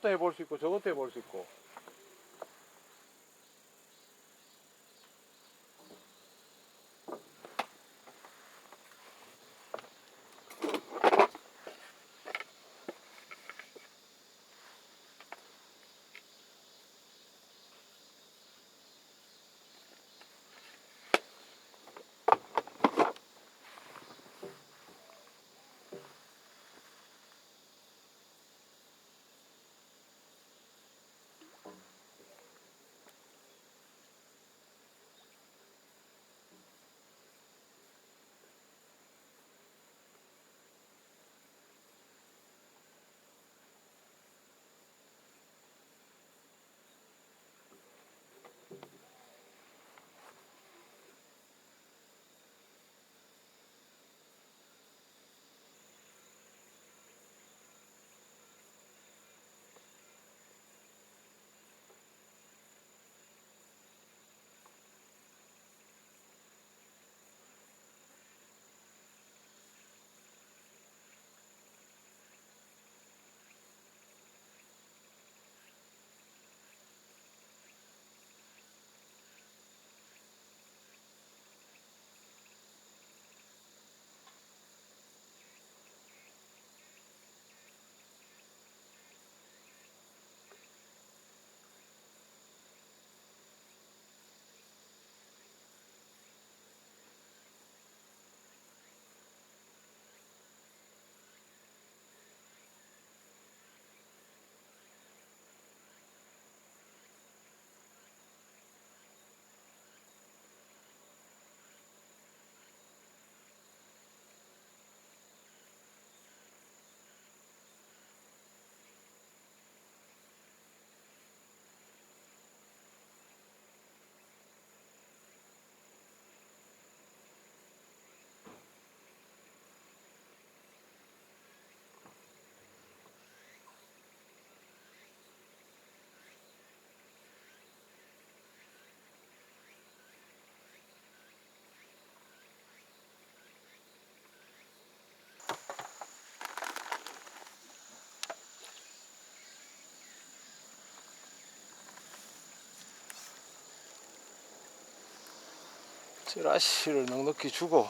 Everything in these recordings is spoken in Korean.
이것도 해볼 수 있고 저것도 해볼 수 있고. 찌라시를 넉넉히 주고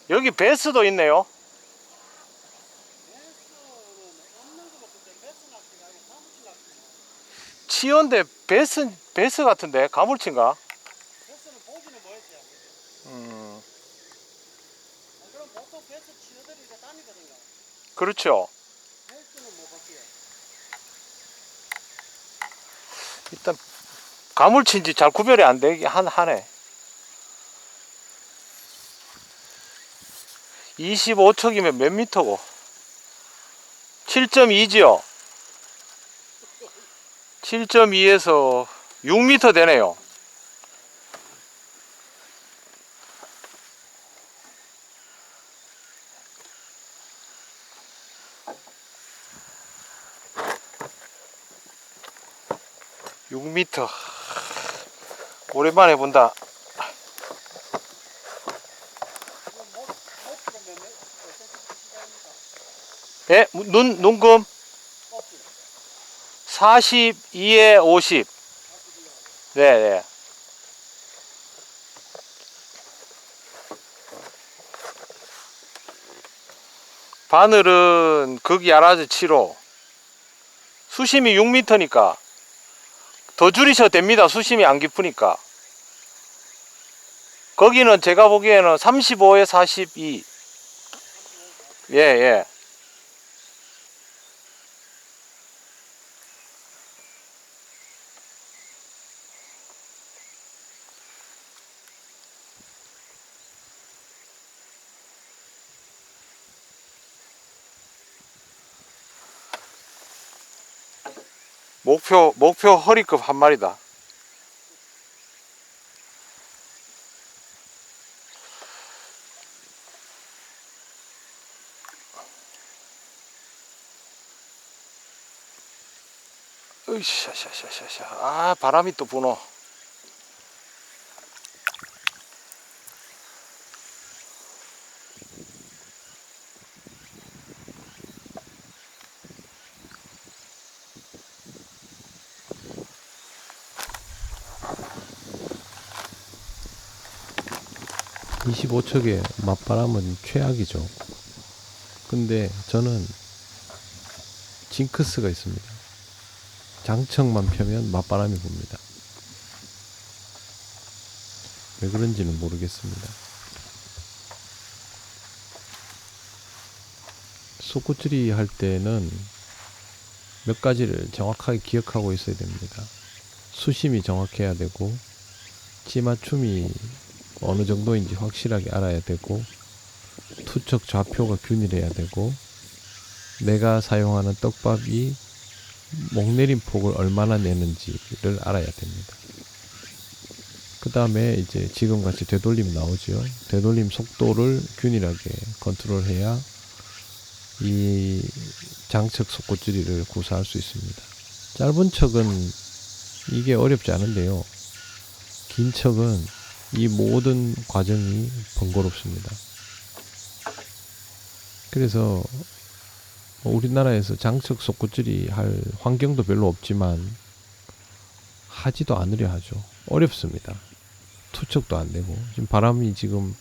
여기 베스도 있네요. 치어인데 베스 같은데 가물치인가? 베스는 보기는 뭐였지? 그럼 보통 베스 치어들이 이렇게 다니거든요. 그렇죠. 베스는 뭐 볼게요. 일단 가물치인지 잘 구별이 안 되게 하네. 25척이면 몇 미터고? 7.2지요. 7.2에서 6미터 되네요. (6m) 오랜만에 본다. 예, 눈금 42에 50. 네, 네. 바늘은 극 야라즈 7호. 수심이 6m니까 더 줄이셔도 됩니다. 수심이 안 깊으니까. 거기는 제가 보기에는 35에 42. 예, 예. 목표 허리급 한 마리다. 으쌰. 아, 바람이 또 부노. 25척의 맞바람은 최악이죠. 근데 저는 징크스가 있습니다. 장척만 펴면 맞바람이 붑니다. 왜 그런지는 모르겠습니다. 솟구釣이 할 때는 몇 가지를 정확하게 기억하고 있어야 됩니다. 수심이 정확해야 되고, 찌맞춤이 어느 정도인지 확실하게 알아야 되고, 투척 좌표가 균일해야 되고, 내가 사용하는 떡밥이 목내림 폭을 얼마나 내는지를 알아야 됩니다. 그 다음에 이제 지금같이 되돌림 나오죠. 되돌림 속도를 균일하게 컨트롤해야 이 장척 솟구釣이를 구사할 수 있습니다. 짧은 척은 이게 어렵지 않은데요. 긴 척은 이 모든 과정이 번거롭습니다. 그래서 우리나라에서 장척 솟구釣이 할 환경도 별로 없지만 하지도 않으려 하죠. 어렵습니다. 투척도 안 되고 지금 바람이 지금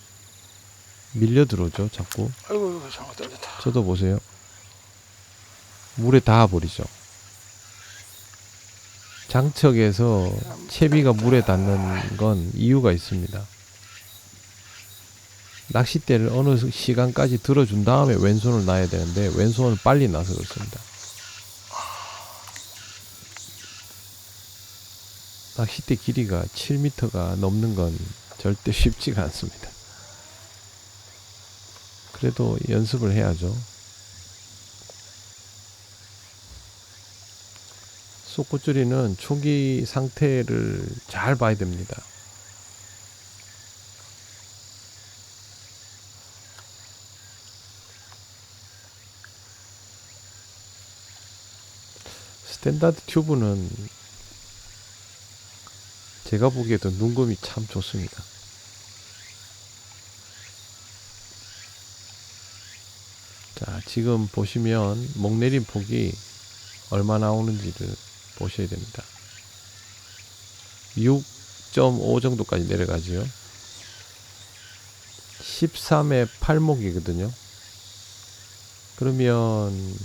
밀려 들어오죠. 자꾸. 아이고 잘못 떨어졌다. 저도 보세요. 물에 닿아 버리죠. 장척에서 채비가 물에 닿는 건 이유가 있습니다. 낚싯대를 어느 시간까지 들어준 다음에 왼손을 놔야 되는데 왼손을 빨리 놔서 그렇습니다. 낚싯대 길이가 7m가 넘는 건 절대 쉽지가 않습니다. 그래도 연습을 해야죠. 솟구釣이는 초기 상태를 잘 봐야 됩니다. 스탠다드 튜브는 제가 보기에도 눈금이 참 좋습니다. 자, 지금 보시면 목내림 폭이 얼마 나오는지를 보셔야 됩니다. 6.5 정도까지 내려가죠. 13의 8목이거든요. 그러면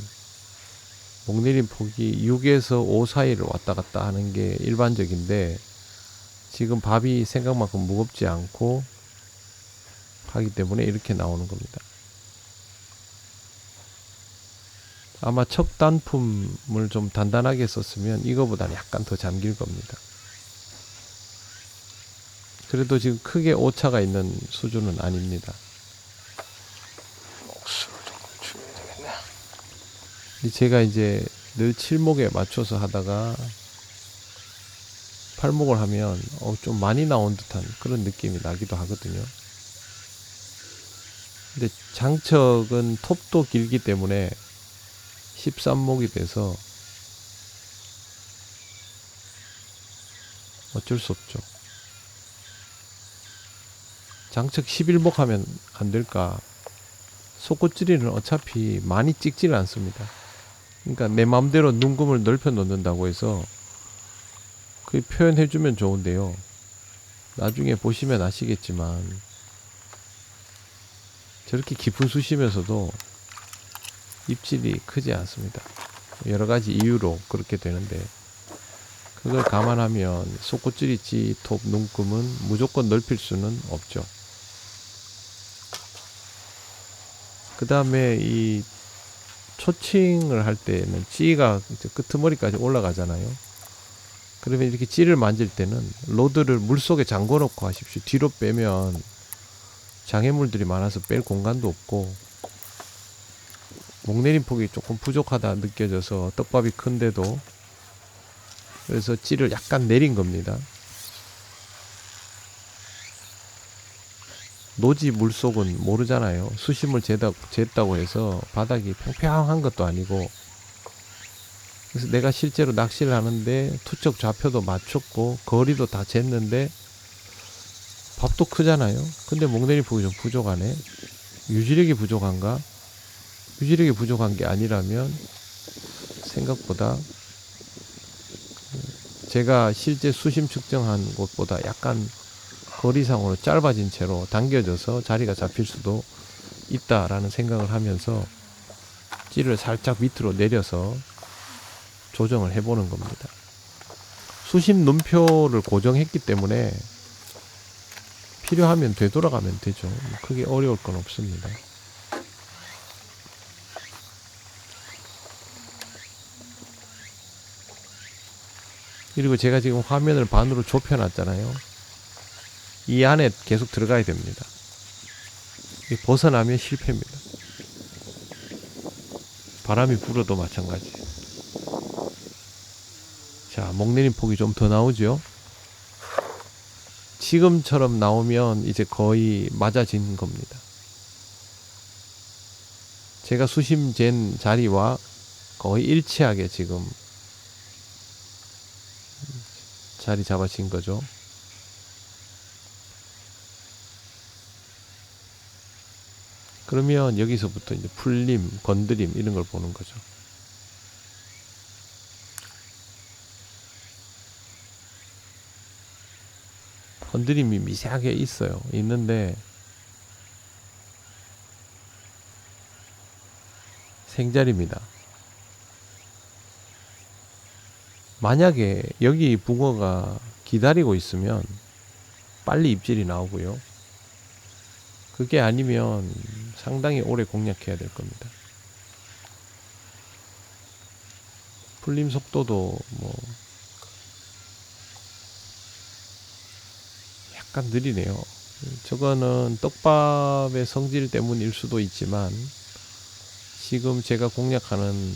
목내림 폭이 6에서 5 사이를 왔다 갔다 하는 게 일반적인데 지금 밥이 생각만큼 무겁지 않고 하기 때문에 이렇게 나오는 겁니다. 아마 척 단품을 좀 단단하게 썼으면 이거보다는 약간 더 잠길 겁니다. 그래도 지금 크게 오차가 있는 수준은 아닙니다. 목수를 조금 줄여야 되겠네. 제가 이제 늘 7목에 맞춰서 하다가 8목을 하면 좀 많이 나온 듯한 그런 느낌이 나기도 하거든요. 근데 장척은 톱도 길기 때문에 13목이 돼서 어쩔 수 없죠. 장척 11목 하면 안 될까? 솟구釣이는 어차피 많이 찍지를 않습니다. 그러니까 내 마음대로 눈금을 넓혀 놓는다고 해서 그 표현해 주면 좋은데요. 나중에 보시면 아시겠지만 저렇게 깊은 수심에서도 입질이 크지 않습니다. 여러 가지 이유로 그렇게 되는데 그걸 감안하면 솟구釣이지 톱 눈금은 무조건 넓힐 수는 없죠. 그 다음에 이 초칭을 할 때는 찌가 끄트머리까지 올라가잖아요. 그러면 이렇게 찌를 만질 때는 로드를 물속에 잠궈 놓고 하십시오. 뒤로 빼면 장애물들이 많아서 뺄 공간도 없고 목내림 폭이 조금 부족하다 느껴져서 떡밥이 큰데도 그래서 찌를 약간 내린 겁니다. 노지 물속은 모르잖아요. 수심을 쟀다고 해서 바닥이 평평한 것도 아니고 그래서 내가 실제로 낚시를 하는데 투척 좌표도 맞췄고 거리도 다 쟀는데 밥도 크잖아요. 근데 목내림 폭이 좀 부족하네. 유지력이 부족한가? 유지력이 부족한 게 아니라면 생각보다 제가 실제 수심 측정한 곳보다 약간 거리상으로 짧아진 채로 당겨져서 자리가 잡힐 수도 있다라는 생각을 하면서 찌를 살짝 밑으로 내려서 조정을 해보는 겁니다. 수심 눈표를 고정했기 때문에 필요하면 되돌아가면 되죠. 크게 어려울 건 없습니다. 그리고 제가 지금 화면을 반으로 좁혀놨잖아요. 이 안에 계속 들어가야 됩니다. 벗어나면 실패입니다. 바람이 불어도 마찬가지. 자, 목내림 폭이 좀 더 나오죠. 지금처럼 나오면 이제 거의 맞아진 겁니다. 제가 수심 잰 자리와 거의 일치하게 지금 자리 잡아진 거죠. 그러면 여기서부터 이제 풀림, 건드림 이런 걸 보는 거죠. 건드림이 미세하게 있어요. 있는데 생자리입니다. 만약에 여기 붕어가 기다리고 있으면 빨리 입질이 나오고요. 그게 아니면 상당히 오래 공략해야 될 겁니다. 풀림 속도도 뭐 약간 느리네요. 저거는 떡밥의 성질 때문일 수도 있지만 지금 제가 공략하는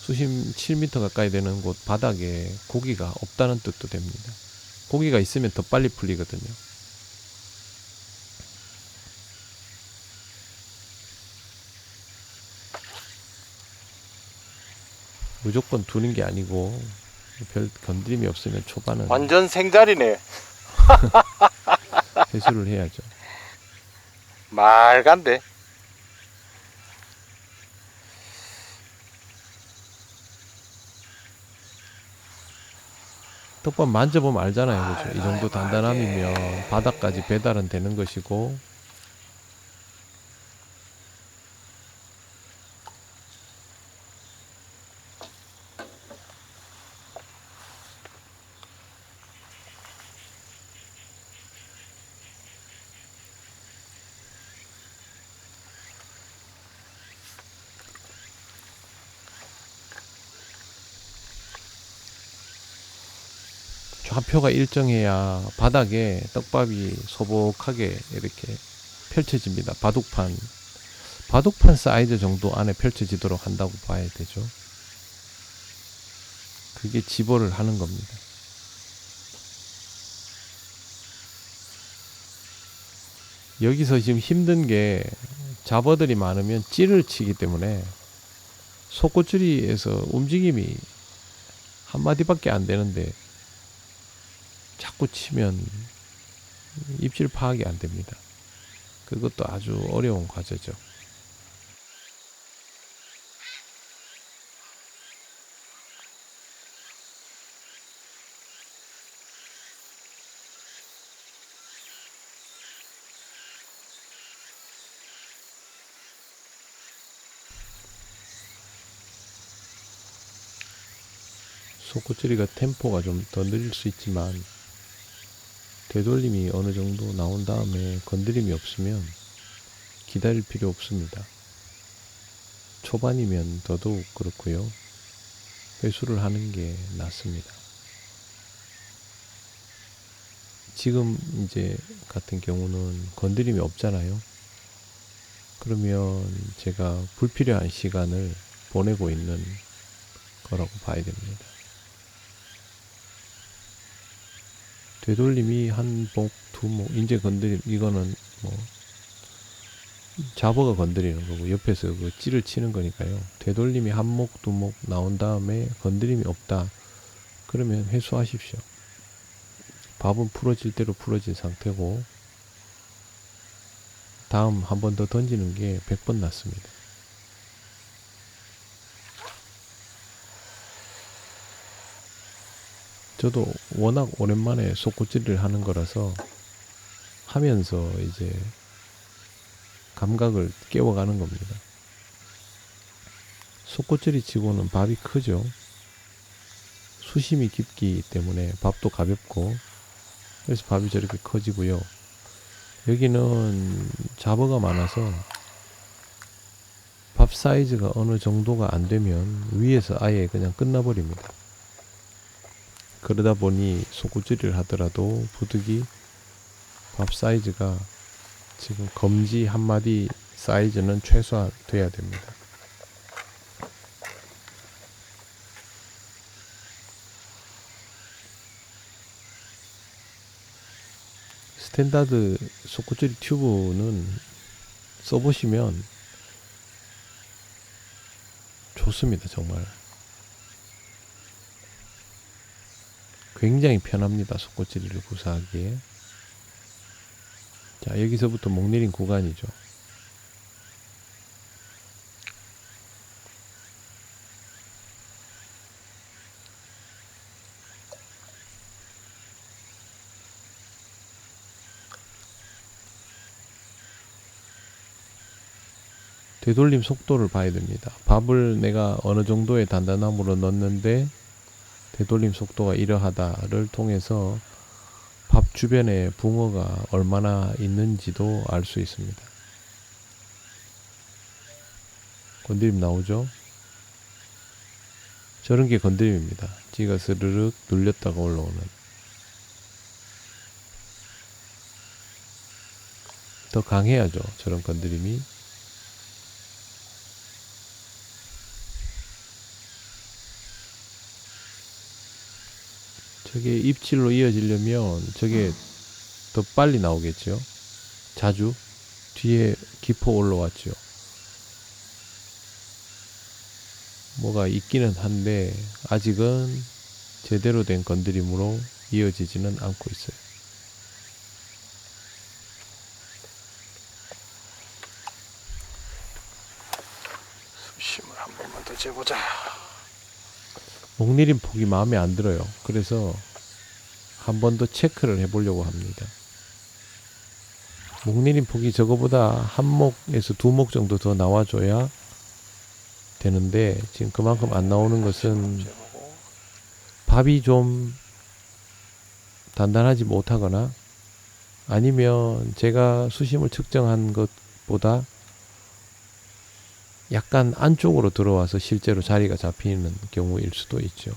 수심 7m 가까이 되는 곳 바닥에 고기가 없다는 뜻도 됩니다. 고기가 있으면 더 빨리 풀리거든요. 무조건 두는 게 아니고 별 건드림이 없으면 초반은 완전 생자리네. 회수를 해야죠. 말간데. 떡밥 만져보면 알잖아요. 그죠? 이 정도 단단함이면 바닥까지 배달은 되는 것이고, 좌표가 일정해야 바닥에 떡밥이 소복하게 이렇게 펼쳐집니다. 바둑판 사이즈 정도 안에 펼쳐지도록 한다고 봐야 되죠. 그게 집어를 하는 겁니다. 여기서 지금 힘든 게 잡어들이 많으면 찌를 치기 때문에 속꼬줄이에서 움직임이 한마디밖에 안 되는데 자꾸 치면 입질 파악이 안 됩니다. 그것도 아주 어려운 과제죠. 속꼬줄이가 템포가 좀 더 느릴 수 있지만 되돌림이 어느 정도 나온 다음에 건드림이 없으면 기다릴 필요 없습니다. 초반이면 더더욱 그렇고요. 회수를 하는 게 낫습니다. 지금 이제 같은 경우는 건드림이 없잖아요. 그러면 제가 불필요한 시간을 보내고 있는 거라고 봐야 됩니다. 되돌림이 한 목, 두 목, 이제 건드림, 이거는 뭐, 잡어가 건드리는 거고, 옆에서 그 찌를 치는 거니까요. 되돌림이 한 목, 두 목 나온 다음에 건드림이 없다. 그러면 회수하십시오. 밥은 풀어질 대로 풀어진 상태고, 다음 한 번 더 던지는 게 100번 낫습니다. 저도 워낙 오랜만에 속꽃질을 하는 거라서 하면서 이제 감각을 깨워가는 겁니다. 속꽃질이 치고는 밥이 크죠. 수심이 깊기 때문에 밥도 가볍고 그래서 밥이 저렇게 커지고요. 여기는 잡어가 많아서 밥 사이즈가 어느 정도가 안 되면 위에서 아예 그냥 끝나버립니다. 그러다 보니 속꽃질을 하더라도 부득이 밥 사이즈가 지금 검지 한 마디 사이즈는 최소한 돼야 됩니다. 스탠다드 속꽃질 튜브는 써보시면 좋습니다. 정말 굉장히 편합니다. 속꽃질이를 구사하기에. 자, 여기서부터 목 내린 구간이죠. 되돌림 속도를 봐야 됩니다. 밥을 내가 어느 정도의 단단함으로 넣었는데 되돌림 속도가 이러하다를 통해서 밥 주변에 붕어가 얼마나 있는지도 알 수 있습니다. 건드림 나오죠? 저런 게 건드림입니다. 찌가 스르륵 눌렸다가 올라오는. 더 강해야죠. 저런 건드림이. 저게 입질로 이어지려면 저게 더 빨리 나오겠죠. 자주 뒤에 기포 올라왔죠. 뭐가 있기는 한데 아직은 제대로 된 건드림으로 이어지지는 않고 있어요. 수심을 한 번만 더 재보자. 목 내린 폭이 마음에 안 들어요. 그래서 한 번 더 체크를 해보려고 합니다. 목 내린 폭이 저거보다 한 목에서 두 목 정도 더 나와줘야 되는데 지금 그만큼 안 나오는 것은 밥이 좀 단단하지 못하거나 아니면 제가 수심을 측정한 것보다 약간 안쪽으로 들어와서 실제로 자리가 잡히는 경우일 수도 있죠.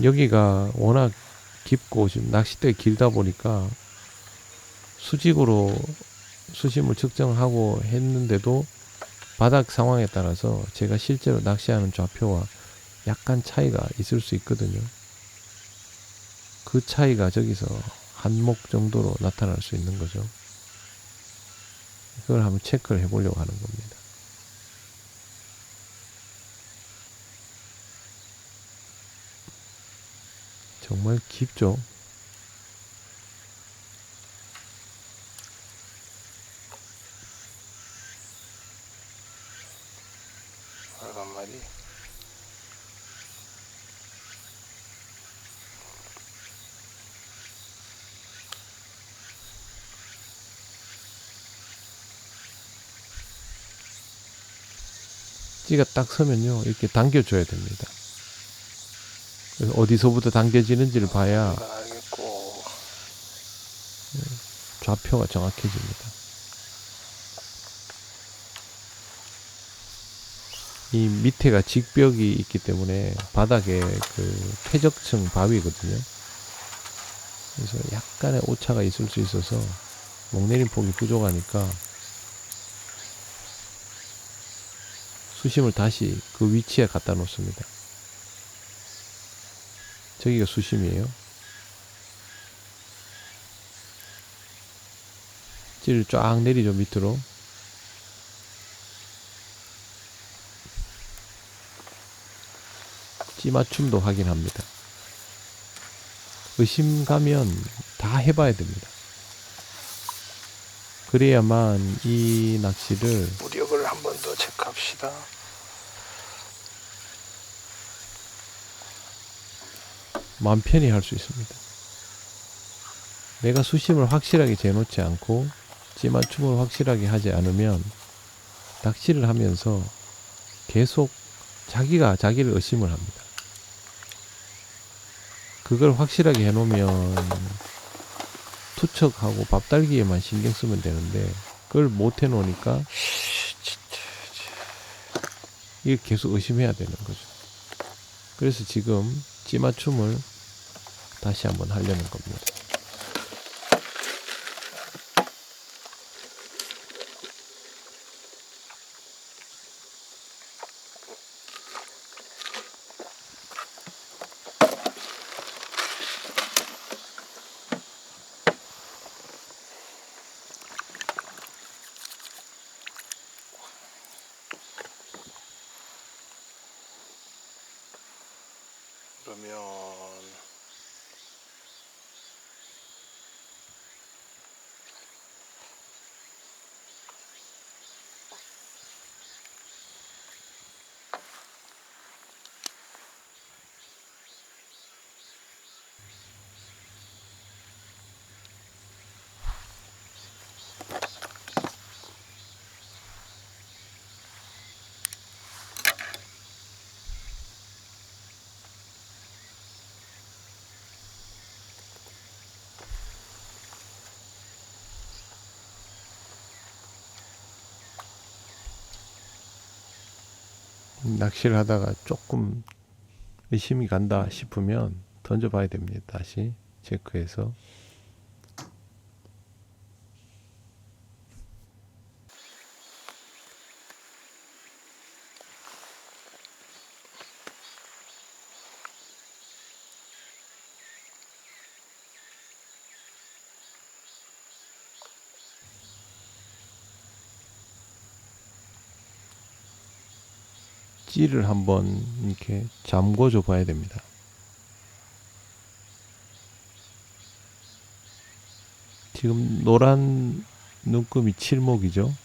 여기가 워낙 깊고 지금 낚싯대가 길다 보니까 수직으로 수심을 측정하고 했는데도 바닥 상황에 따라서 제가 실제로 낚시하는 좌표와 약간 차이가 있을 수 있거든요. 그 차이가 저기서 한 목 정도로 나타날 수 있는 거죠. 그걸 한번 체크를 해보려고 하는 겁니다. 정말 깊죠? 빨간 마리. 찌가 딱 서면요 이렇게 당겨줘야 됩니다. 그래서 어디서부터 당겨지는지를 봐야 알겠고. 좌표가 정확해집니다. 이 밑에가 직벽이 있기 때문에 바닥에 그 퇴적층 바위거든요. 그래서 약간의 오차가 있을 수 있어서 목내림 폭이 부족하니까 수심을 다시 그 위치에 갖다 놓습니다. 저기가 수심이에요. 찌를 쫙 내리죠, 밑으로. 찌 맞춤도 확인합니다. 의심 가면 다 해봐야 됩니다. 그래야만 이 낚시를 무력을 한 번 더 체크합시다. 마음 편히 할 수 있습니다. 내가 수심을 확실하게 재놓지 않고 찌맞춤을 확실하게 하지 않으면 낚시를 하면서 계속 자기가 자기를 의심을 합니다. 그걸 확실하게 해놓으면 투척하고 밥달기에만 신경 쓰면 되는데 그걸 못 해놓으니까 이게 계속 의심해야 되는 거죠. 그래서 지금 찌맞춤을 다시 한번 하려는 겁니다. 그러면 낚시를 하다가 조금 의심이 간다 싶으면 던져봐야 됩니다. 다시 체크해서. 찌를 한번 이렇게 잠궈줘 봐야 됩니다. 지금 노란 눈금이 칠목이죠.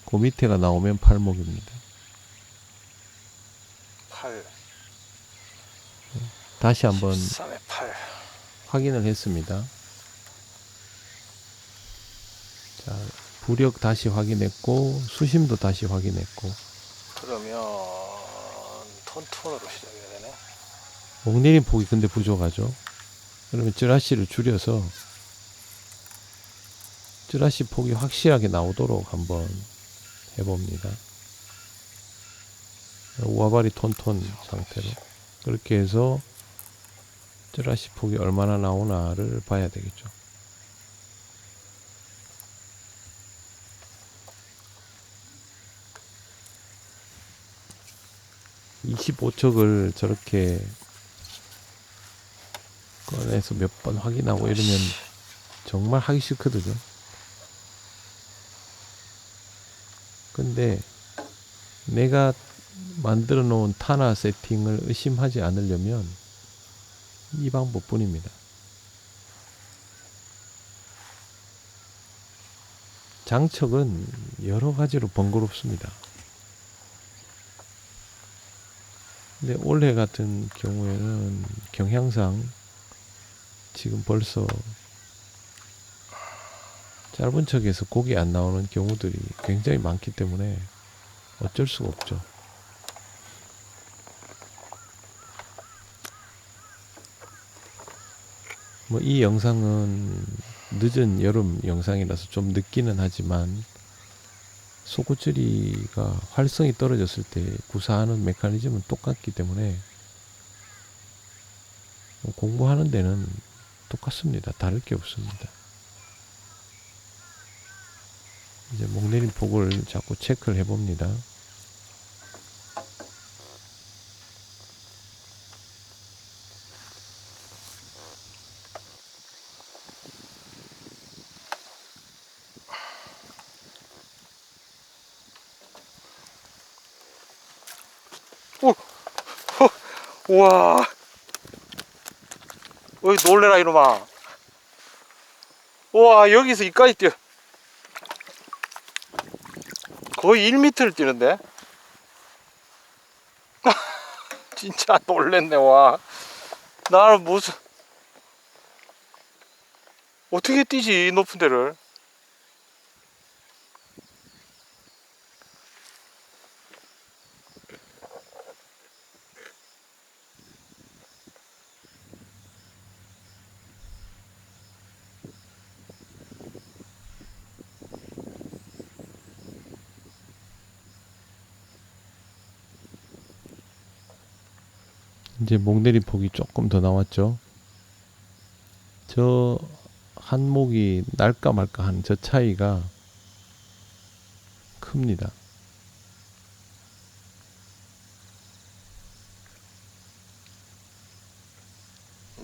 그 밑에가 나오면 팔목입니다. 8, 다시 한번 13에 8. 확인을 했습니다. 자, 부력 다시 확인했고 수심도 다시 확인했고. 그러면 톤톤으로 시작해야 되네. 목내림 폭이 근데 부족하죠. 그러면 찌라시를 줄여서 찌라시 폭이 확실하게 나오도록 한번 해봅니다. 우아바리 톤톤 상태로 그렇게 해서 찌라시 폭이 얼마나 나오나를 봐야 되겠죠. 25척을 저렇게 꺼내서 몇 번 확인하고 이러면 정말 하기 싫거든요. 근데 내가 만들어 놓은 타나 세팅을 의심하지 않으려면 이 방법뿐입니다. 장척은 여러 가지로 번거롭습니다. 근데 올해 같은 경우에는 경향상 지금 벌써 짧은 척에서 고기 안 나오는 경우들이 굉장히 많기 때문에 어쩔 수가 없죠. 뭐 이 영상은 늦은 여름 영상이라서 좀 늦기는 하지만 소구줄이가 활성이 떨어졌을 때 구사하는 메커니즘은 똑같기 때문에 공부하는 데는 똑같습니다. 다를 게 없습니다. 이제 목내림 폭을 자꾸 체크를 해봅니다. 우와. 어이, 놀래라, 이놈아. 우와, 여기서 이까지 뛰어. 거의 1m를 뛰는데? 진짜 놀랬네, 와. 나는 무슨 어떻게 뛰지 이 높은 데를. 이제 목내린 폭이 조금 더 나왔죠. 저 한 목이 날까 말까 하는 저 차이가 큽니다.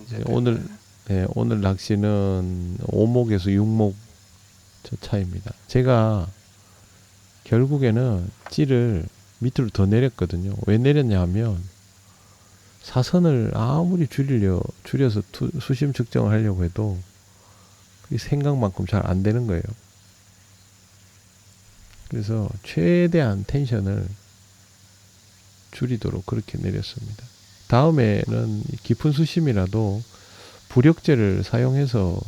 이제 오늘 오늘 낚시는 5목에서 6목 저 차이입니다. 제가 결국에는 찌를 밑으로 더 내렸거든요. 왜 내렸냐 하면 사선을 아무리 줄여서 수심 측정을 하려고 해도 그게 생각만큼 잘 안 되는 거예요. 그래서 최대한 텐션을 줄이도록 그렇게 내렸습니다. 다음에는 깊은 수심이라도 부력제를 사용해서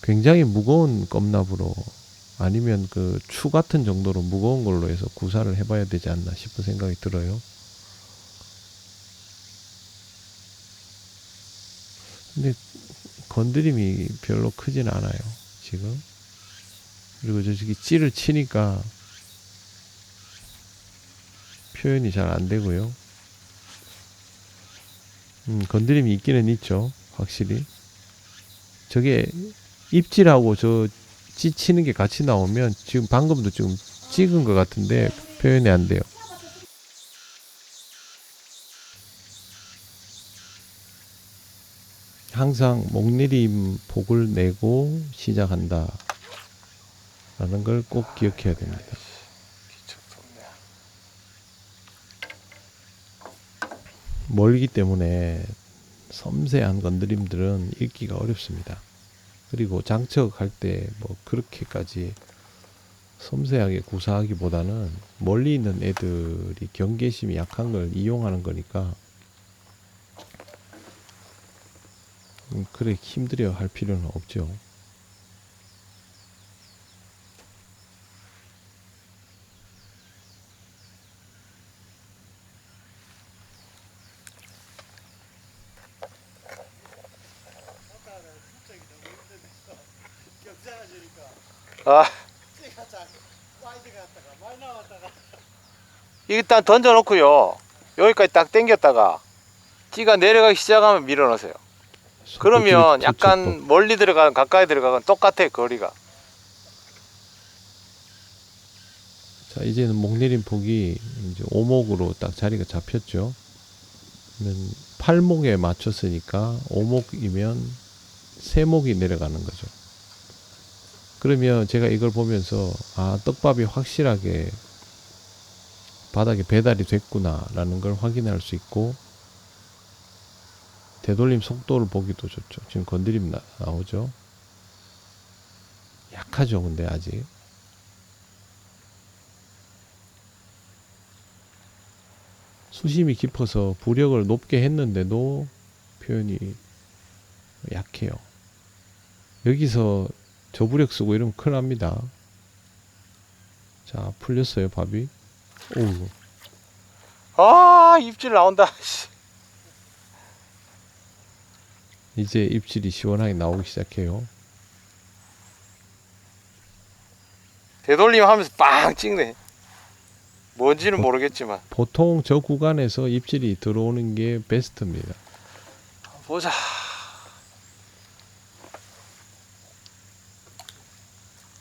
굉장히 무거운 껌납으로 아니면 그 추 같은 정도로 무거운 걸로 해서 구사를 해봐야 되지 않나 싶은 생각이 들어요. 근데 건드림이 별로 크진 않아요 지금. 그리고 저기 찌를 치니까 표현이 잘 안 되고요. 건드림이 있기는 있죠 확실히. 저게 입질하고 저 찌 치는 게 같이 나오면 지금 방금도 좀 찍은 것 같은데 표현이 안 돼요. 항상 목내림 폭을 내고 시작한다 라는 걸 꼭 기억해야 됩니다. 멀기 때문에 섬세한 건드림들은 읽기가 어렵습니다. 그리고 장척할 때 뭐 그렇게까지 섬세하게 구사하기보다는 멀리 있는 애들이 경계심이 약한 걸 이용하는 거니까 그래 힘들여 할 필요는 없죠. 아, 찌가 자 와이드 갔다가 많이 나왔다가 일단 던져놓고요. 여기까지 딱 당겼다가 찌가 내려가기 시작하면 밀어넣으세요. 그러면 약간 멀리 들어가건 가까이 들어가건 똑같아요 거리가. 자 이제는 목내림 폭이 이제 5목으로 딱 자리가 잡혔죠. 그러면 8목에 맞췄으니까 5목이면 3목이 내려가는 거죠. 그러면 제가 이걸 보면서 아 떡밥이 확실하게 바닥에 배달이 됐구나 라는 걸 확인할 수 있고, 되돌림 속도를 보기도 좋죠. 지금 건드림 나오죠. 약하죠 근데 아직. 수심이 깊어서 부력을 높게 했는데도 표현이 약해요. 여기서 저부력 쓰고 이러면 큰일 납니다. 자 풀렸어요 밥이. 오우. 아 입질 나온다. 이제 입질이 시원하게 나오기 시작해요. 되돌림 하면서 빵 찍네. 뭔지는 모르겠지만. 보통 저 구간에서 입질이 들어오는 게 베스트입니다. 보자.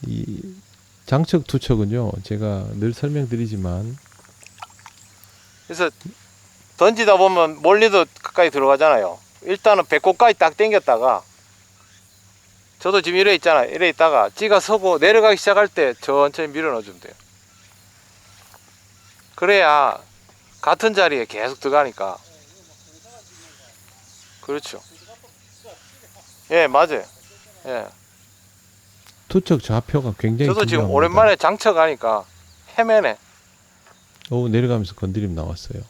이 장척 투척은요 제가 늘 설명드리지만, 그래서 던지다 보면 멀리도 가까이 들어가잖아요. 일단은 배꼽까지 딱 당겼다가, 저도 지금 이래 있잖아요. 이래 있다가 찌가 서고 내려가기 시작할 때 천천히 밀어 넣어주면 돼요. 그래야 같은 자리에 계속 들어가니까. 그렇죠. 예, 맞아요. 예. 투척 좌표가 굉장히 저도 지금 중요합니다. 오랜만에 장척하니까 헤매네. 오 내려가면서 건드림 나왔어요.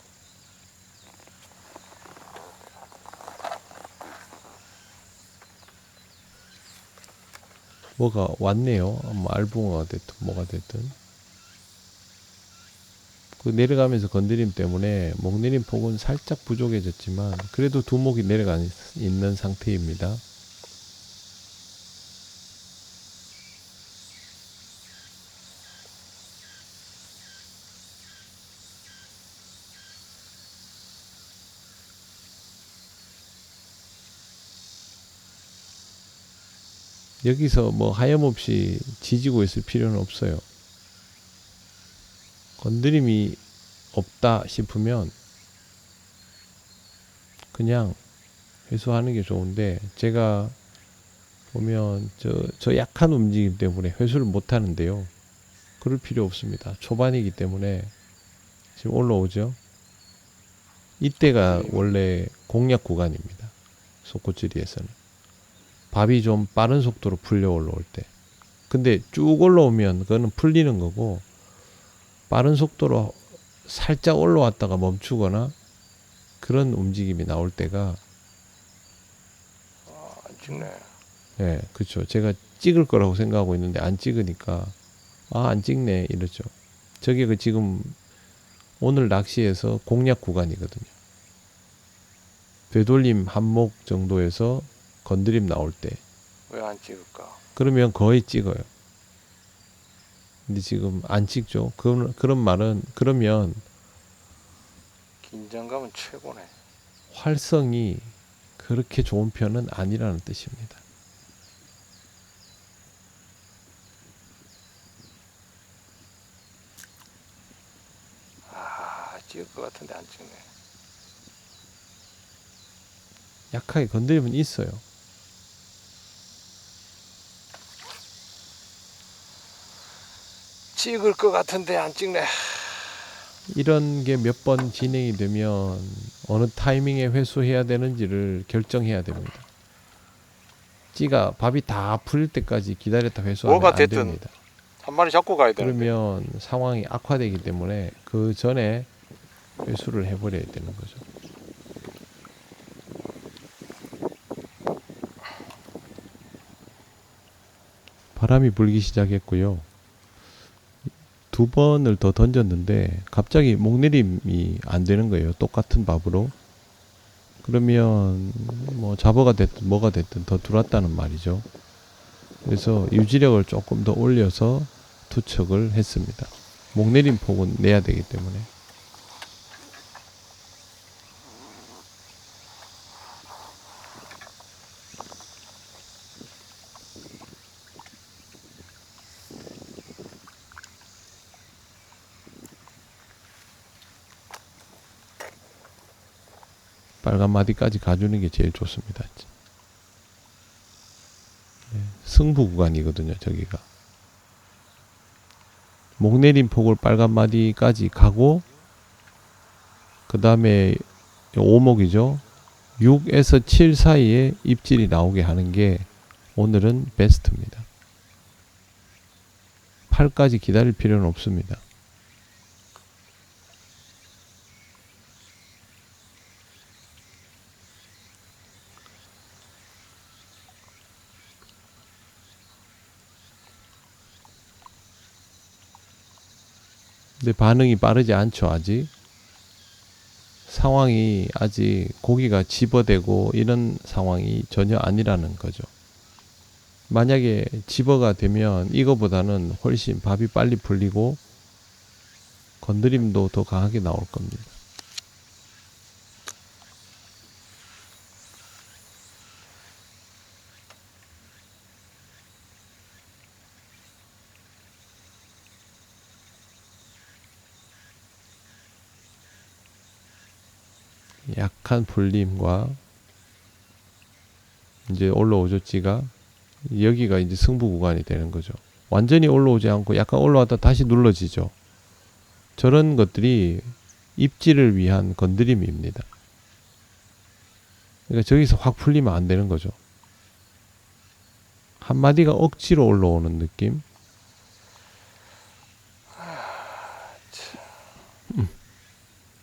뭐가 왔네요. 뭐 알붕어가 됐든 뭐가 됐든. 그 내려가면서 건드림 때문에 목내림 폭은 살짝 부족해졌지만 그래도 두목이 내려가 있는 상태입니다. 여기서 뭐 하염없이 지지고 있을 필요는 없어요. 건드림이 없다 싶으면 그냥 회수하는 게 좋은데, 제가 보면 저 약한 움직임 때문에 회수를 못 하는데요. 그럴 필요 없습니다. 초반이기 때문에 지금 올라오죠. 이때가 원래 공략 구간입니다. 속고지리에서는 밥이 좀 빠른 속도로 풀려 올라올 때. 근데 쭉 올라오면 그거는 풀리는 거고, 빠른 속도로 살짝 올라왔다가 멈추거나 그런 움직임이 나올 때가, 안 찍네. 예, 그렇죠. 제가 찍을 거라고 생각하고 있는데 안 찍으니까 안 찍네 이러죠. 저게 그 지금 오늘 낚시에서 공략 구간이거든요. 되돌림 한목 정도에서 건드림 나올 때, 왜 안 찍을까? 그러면 거의 찍어요. 근데 지금 안 찍죠. 그런 말은, 그러면 긴장감은 최고네. 활성이 그렇게 좋은 편은 아니라는 뜻입니다. 찍을 것 같은데 안 찍네. 약하게 건드리면 있어요. 찍을 것 같은데 안 찍네. 이런 게 몇 번 진행이 되면 어느 타이밍에 회수해야 되는지를 결정해야 됩니다. 찌가 밥이 다 풀릴 때까지 기다렸다 회수하면 뭐가 안 됐든 됩니다. 한 마리 잡고 가야 되는데. 그러면 상황이 악화되기 때문에 그 전에 회수를 해버려야 되는 거죠. 바람이 불기 시작했고요. 2번을 더 던졌는데 갑자기 목내림이 안 되는 거예요. 똑같은 밥으로. 그러면 뭐 잡어가 됐든 뭐가 됐든 더 들어왔다는 말이죠. 그래서 유지력을 조금 더 올려서 투척을 했습니다. 목내림 폭은 내야 되기 때문에. 빨간 마디까지 가주는 게 제일 좋습니다. 네, 승부 구간이거든요, 저기가. 목내림 폭을 빨간 마디까지 가고, 그 다음에 오목이죠. 6에서 7 사이에 입질이 나오게 하는 게 오늘은 베스트입니다. 8까지 기다릴 필요는 없습니다. 근데 반응이 빠르지 않죠, 아직. 상황이 아직 고기가 집어대고 이런 상황이 전혀 아니라는 거죠. 만약에 집어가 되면 이거보다는 훨씬 밥이 빨리 풀리고 건드림도 더 강하게 나올 겁니다. 약한 풀림과 이제 올라오죠, 찌가. 여기가 이제 승부 구간이 되는 거죠. 완전히 올라오지 않고 약간 올라왔다 다시 눌러지죠. 저런 것들이 입질을 위한 건드림입니다. 그러니까 저기서 확 풀리면 안 되는 거죠. 한 마디가 억지로 올라오는 느낌.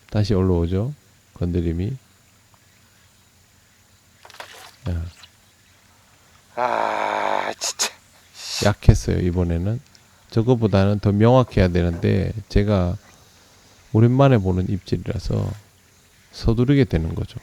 다시 올라오죠. 건드림이. 야. 진짜. 약했어요. 이번에는 저거보다는 더 명확해야 되는데 제가 오랜만에 보는 입질이라서 서두르게 되는 거죠.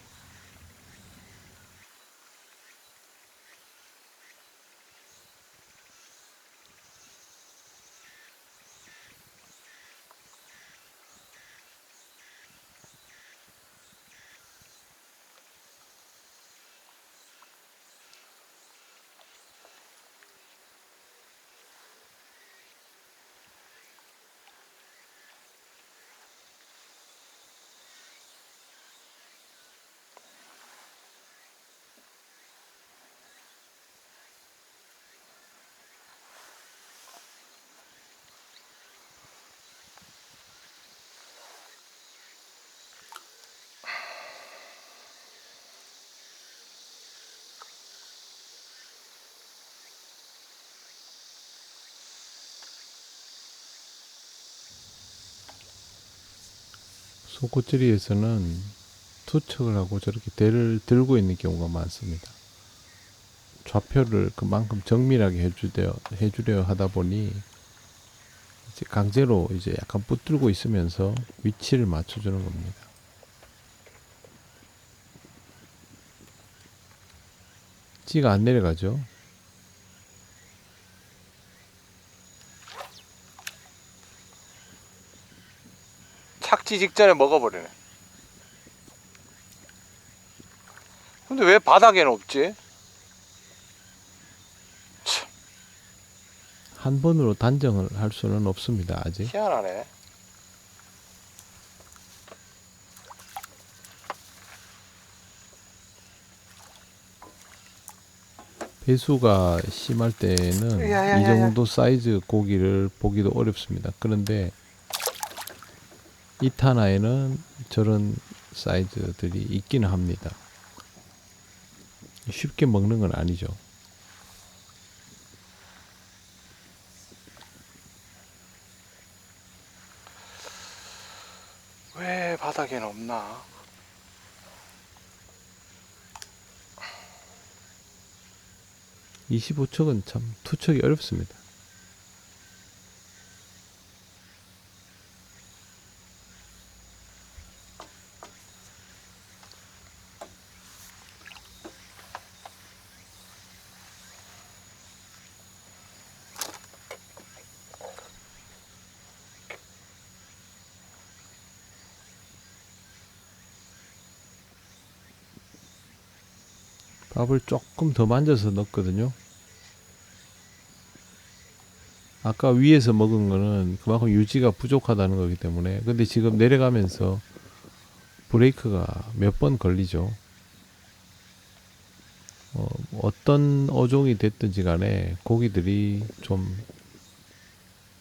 소꼬치리에서는 투척을 하고 저렇게 대를 들고 있는 경우가 많습니다. 좌표를 그만큼 정밀하게 해주려 하다 보니 이제 강제로 이제 약간 붙들고 있으면서 위치를 맞춰주는 겁니다. 찌가 안 내려가죠. 착지 직전에 먹어버리네. 근데 왜 바닥에는 없지? 한 번으로 단정을 할 수는 없습니다. 아직. 희한하네. 배수가 심할 때는 야야야야. 이 정도 사이즈 고기를 보기도 어렵습니다. 그런데 이타나에는 저런 사이즈들이 있기는 합니다. 쉽게 먹는 건 아니죠. 왜 바닥에는 없나? (25척은) 참 투척이 어렵습니다. 밥을 조금 더 만져서 넣었거든요. 아까 위에서 먹은 거는 그만큼 유지가 부족하다는 거기 때문에. 근데 지금 내려가면서 브레이크가 몇 번 걸리죠. 어떤 어종이 됐든지 간에 고기들이 좀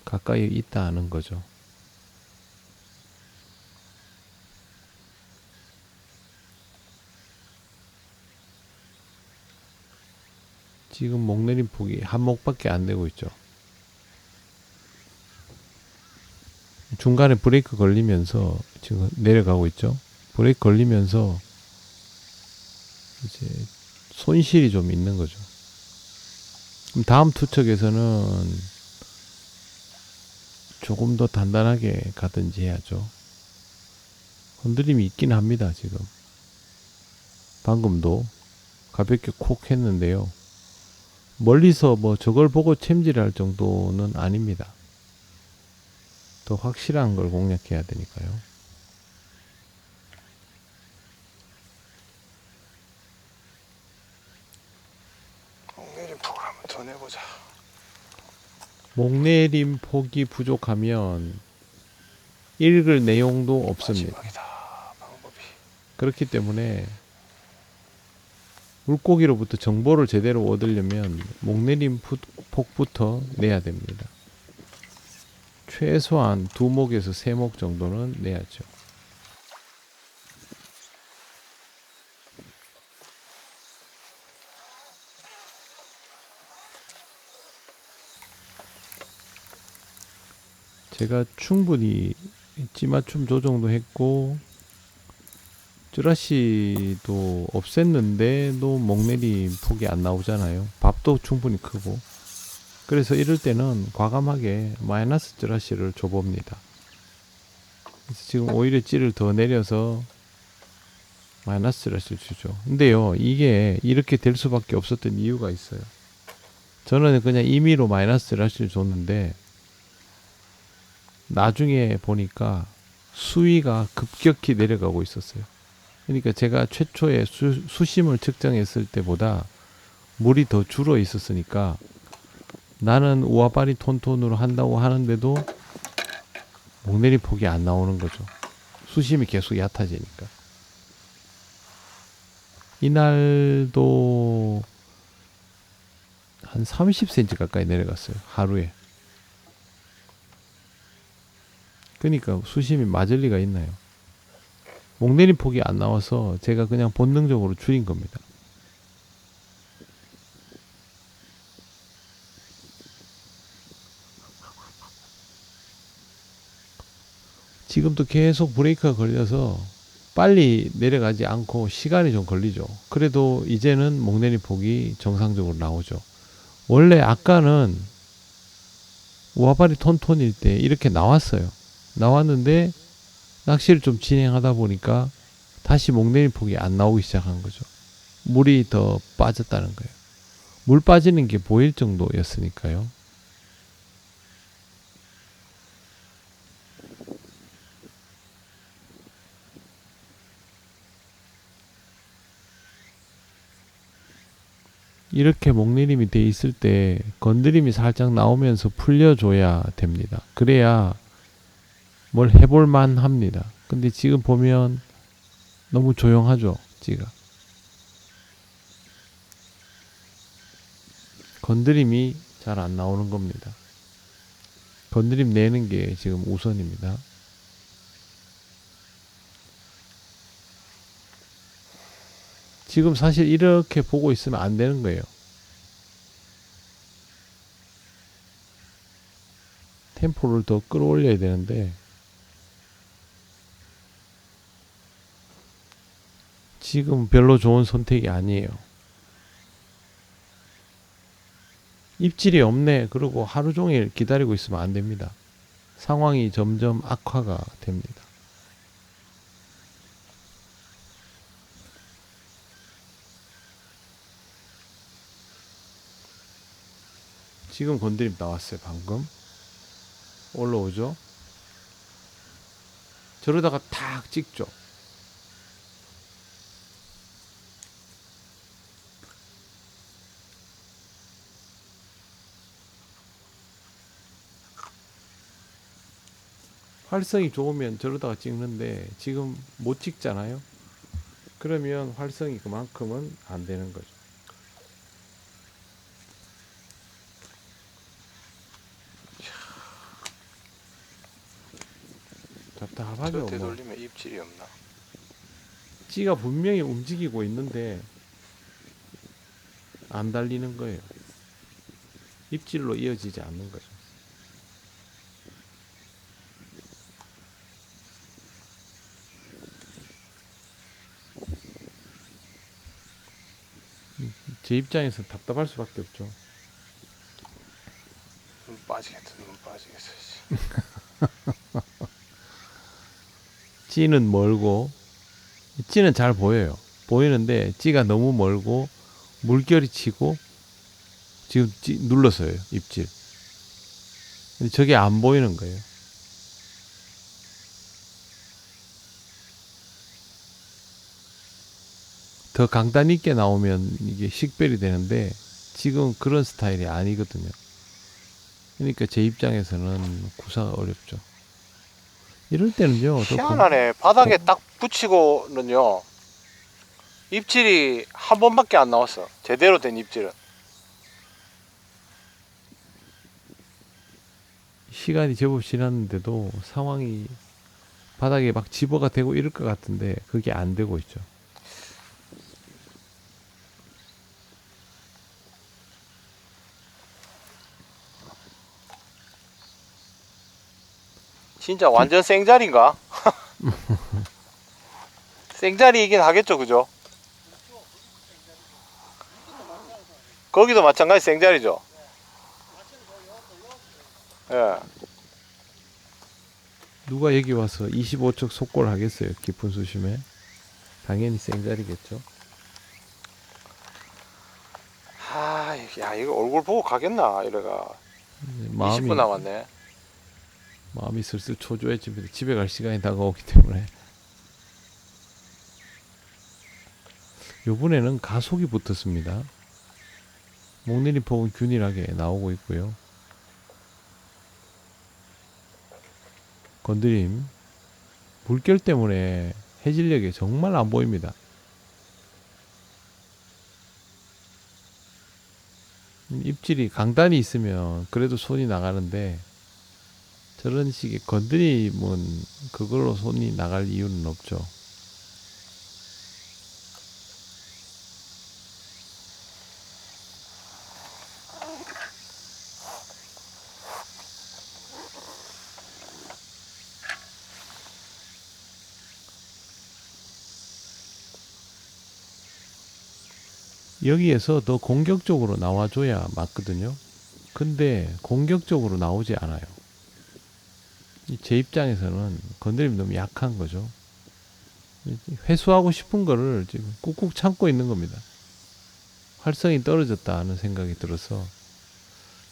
가까이 있다 하는 거죠. 지금 목내린 폭이 한 목밖에 안 되고 있죠. 중간에 브레이크 걸리면서 지금 내려가고 있죠. 브레이크 걸리면서 이제 손실이 좀 있는 거죠. 그럼 다음 투척에서는 조금 더 단단하게 가든지 해야죠. 흔들림이 있긴 합니다. 지금 방금도 가볍게 콕 했는데요. 멀리서 뭐 저걸 보고 챔질할 정도는 아닙니다. 더 확실한 걸 공략해야 되니까요. 목내린 폭을 한번 더 내보자. 목내림 폭이 부족하면 읽을 내용도 없습니다. 마지막이다. 방법이. 그렇기 때문에 물고기로부터 정보를 제대로 얻으려면 목내림 폭부터 내야 됩니다. 최소한 2목에서 3목 정도는 내야죠. 제가 충분히 찌맞춤 조정도 했고 쭈라시도 없앴는데도 목내림 폭이 안 나오잖아요. 밥도 충분히 크고. 그래서 이럴 때는 과감하게 마이너스 찌라시를 줘봅니다. 그래서 지금 오히려 찌를 더 내려서 마이너스 찌라시를 주죠. 근데요, 이게 이렇게 될 수밖에 없었던 이유가 있어요. 저는 그냥 임의로 마이너스 찌라시를 줬는데 나중에 보니까 수위가 급격히 내려가고 있었어요. 그러니까 제가 최초에 수심을 측정했을 때보다 물이 더 줄어 있었으니까 나는 우아바리 톤톤으로 한다고 하는데도 목내리 폭이 안 나오는 거죠. 수심이 계속 얕아지니까. 이날도 한 30cm 가까이 내려갔어요. 하루에. 그러니까 수심이 맞을 리가 있나요? 목내리 폭이 안 나와서 제가 그냥 본능적으로 줄인 겁니다. 지금도 계속 브레이크가 걸려서 빨리 내려가지 않고 시간이 좀 걸리죠. 그래도 이제는 목내리 폭이 정상적으로 나오죠. 원래 아까는 우아바리 톤톤일 때 이렇게 나왔어요. 나왔는데 낚시를 좀 진행하다 보니까 다시 목내리 폭이 안 나오기 시작한 거죠. 물이 더 빠졌다는 거예요. 물 빠지는 게 보일 정도였으니까요. 이렇게 목내림이 돼 있을 때 건드림이 살짝 나오면서 풀려줘야 됩니다. 그래야 뭘 해볼만 합니다. 근데 지금 보면 너무 조용하죠, 찌가. 건드림이 잘 안 나오는 겁니다. 건드림 내는 게 지금 우선입니다. 지금 사실 이렇게 보고 있으면 안 되는 거예요. 템포를 더 끌어올려야 되는데 지금 별로 좋은 선택이 아니에요. 입질이 없네 그러고 하루 종일 기다리고 있으면 안 됩니다. 상황이 점점 악화가 됩니다. 지금 건드림 나왔어요. 방금 올라오죠. 저러다가 탁 찍죠. 활성이 좋으면 저러다가 찍는데 지금 못 찍잖아요. 그러면 활성이 그만큼은 안 되는 거죠. 답답하죠. 저 뭐. 되돌리면 입질이 없나? 찌가 분명히 움직이고 있는데 안 달리는 거예요. 입질로 이어지지 않는 거죠. 제 입장에서 답답할 수밖에 없죠. 눈 빠지겠다. 눈 빠지겠어. 찌는 멀고 찌는 잘 보여요. 보이는데 찌가 너무 멀고 물결이 치고 지금 눌렀어요. 입질. 근데 저게 안 보이는 거예요. 더 강단 있게 나오면 이게 식별이 되는데 지금 그런 스타일이 아니거든요. 그러니까 제 입장에서는 구사가 어렵죠. 이럴 때는요. 희한하네. 바닥에 딱 붙이고는요. 입질이 한 번밖에 안 나왔어. 제대로 된 입질은. 시간이 제법 지났는데도 상황이 바닥에 막 집어가 되고 이럴 것 같은데 그게 안 되고 있죠. 진짜 완전 생자리인가? 생자리이긴 하겠죠, 그죠? 거기도 마찬가지 생자리죠. 예. 누가 여기 와서 25척 속골 하겠어요? 깊은 수심에. 당연히 생자리겠죠. 아, 야, 이거 얼굴 보고 가겠나, 이래가. 이제 20분 남았네. 마음이 슬슬 초조해집니다. 집에 갈 시간이 다가오기 때문에. 요번에는 가속이 붙었습니다. 목내림 폭은 균일하게 나오고 있고요. 건드림. 물결 때문에 해질녘에 정말 안 보입니다. 입질이 강단이 있으면 그래도 손이 나가는데 저런 식의 건드림은 그걸로 손이 나갈 이유는 없죠. 여기에서 더 공격적으로 나와줘야 맞거든요. 근데 공격적으로 나오지 않아요. 제 입장에서는 건드림이 너무 약한 거죠. 회수하고 싶은 거를 지금 꾹꾹 참고 있는 겁니다. 활성이 떨어졌다 하는 생각이 들어서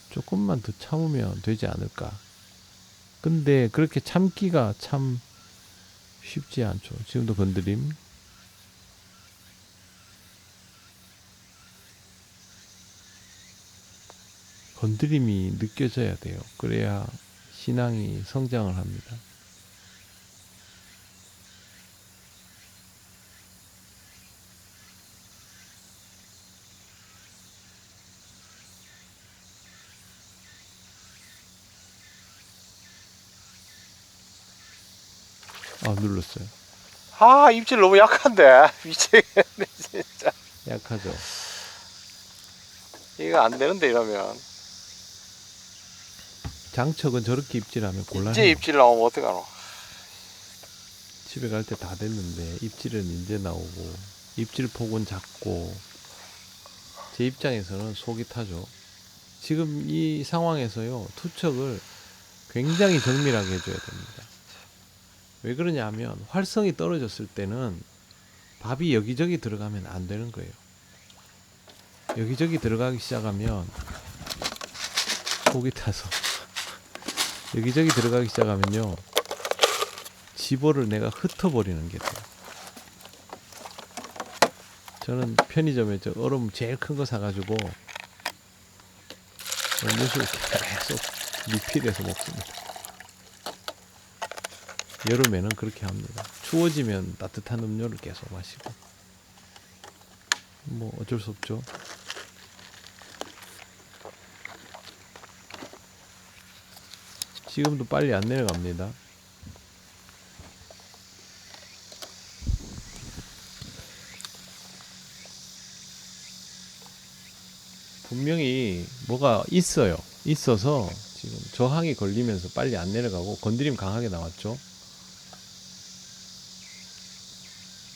조금만 더 참으면 되지 않을까. 근데 그렇게 참기가 참 쉽지 않죠. 지금도 건드림. 건드림이 느껴져야 돼요. 그래야 신앙이 성장을 합니다. 아, 눌렀어요. 아, 입질 너무 약한데. 미치겠네, 진짜. 약하죠. 이거 안 되는데, 이러면. 장척은 저렇게 입질하면 이제 곤란해요. 입질 나오면 어떡하노. 집에 갈 때 다 됐는데 입질은 이제 나오고 입질 폭은 작고 제 입장에서는 속이 타죠. 지금 이 상황에서요, 투척을 굉장히 정밀하게 해줘야 됩니다. 왜 그러냐면 활성이 떨어졌을 때는 밥이 여기저기 들어가면 안 되는 거예요. 여기저기 들어가기 시작하면 속이 타서 여기저기 들어가기 시작하면요, 집어를 내가 흩어버리는 게 돼요. 저는 편의점에 저 얼음 제일 큰 거 사가지고 음료수를 계속 리필해서 먹습니다. 여름에는 그렇게 합니다. 추워지면 따뜻한 음료를 계속 마시고. 뭐 어쩔 수 없죠. 지금도 빨리 안 내려갑니다. 분명히 뭐가 있어요. 있어서 지금 저항이 걸리면서 빨리 안 내려가고 건드림 강하게 나왔죠.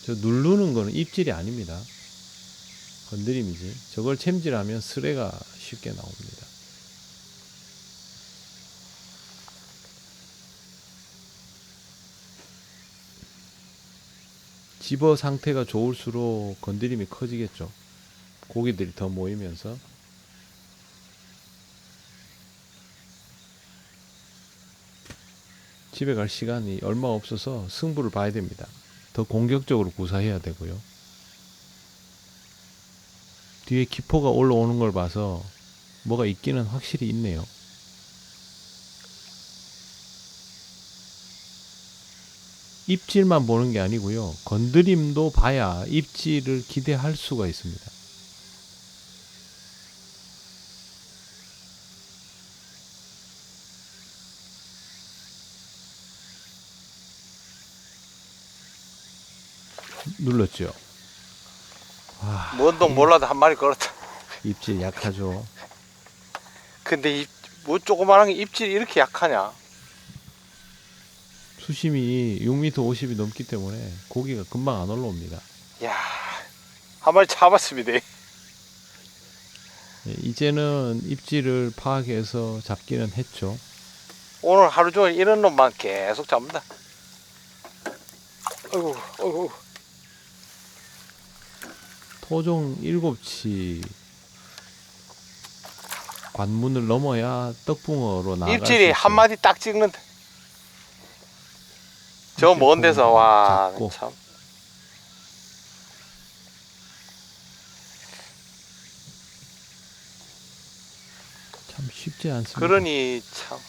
저 누르는 거는 입질이 아닙니다. 건드림이지. 저걸 챔질하면 스레가 쉽게 나옵니다. 집어 상태가 좋을수록 건드림이 커지겠죠. 고기들이 더 모이면서. 집에 갈 시간이 얼마 없어서 승부를 봐야 됩니다. 더 공격적으로 구사해야 되고요. 뒤에 기포가 올라오는 걸 봐서 뭐가 있기는 확실히 있네요. 입질만 보는 게 아니고요, 건드림도 봐야 입질을 기대할 수가 있습니다. 눌렀죠. 와, 뭔동 몰라도 한 마리 걸었다. 입질 약하죠. 근데 뭐 조그만한 게 입질이 이렇게 약하냐. 수심이 6m 50이 넘기 때문에 고기가 금방 안 올라옵니다. 야, 한 마리 잡았습니다. 예, 이제는 입질을 파악해서 잡기는 했죠. 오늘 하루 종일 이런 놈만 계속 잡는다. 어이구, 어이구. 토종 7치 관문을 넘어야 떡붕어로 나갈 수 입질이 있어요. 한 마디 딱 찍는다. 저 먼 데서 와 작고. 참. 참 쉽지 않습니다. 그러니 참.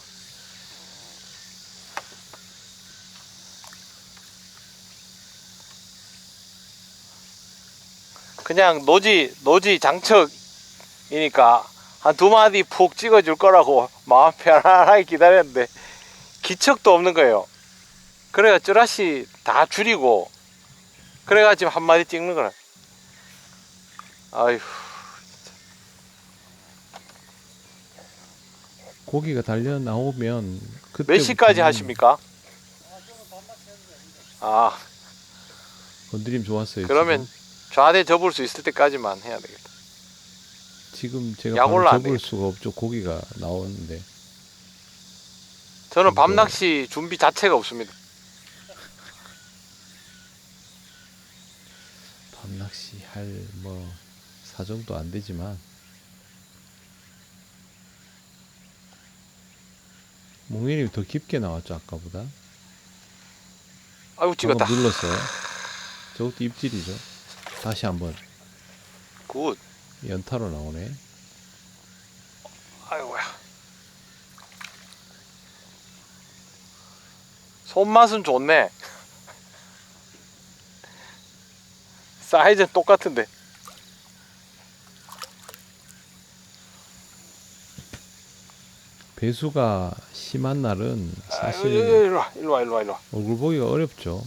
그냥 노지 장척이니까 한 두 마디 푹 찍어줄 거라고 마음 편안하게 기다렸는데 기척도 없는 거예요. 그래가 쭈라시 다 줄이고 그래가 지금 한 마디 찍는 거라. 아휴. 고기가 달려 나오면 그때 몇 시까지 하십니까? 아, 건드림 좋았어요. 그러면 좌대 접을 수 있을 때까지만 해야 되겠다. 지금 제가 약 바로 올라 안 접을 되겠다. 수가 없죠. 고기가 나오는데. 저는 이거- 밤낚시 준비 자체가 없습니다. 밤낚시 할 뭐 사정도 안 되지만 몽일이 더 깊게 나왔죠 아까보다. 아이고 찍었다. 방금 눌렀어요. 저것도 입질이죠. 다시 한번 굿. 연타로 나오네. 아이고야. 손맛은 좋네. 사이즈는 똑같은데. 배수가 심한 날은 사실 사실 일로 와. 얼굴 보기가 어렵죠.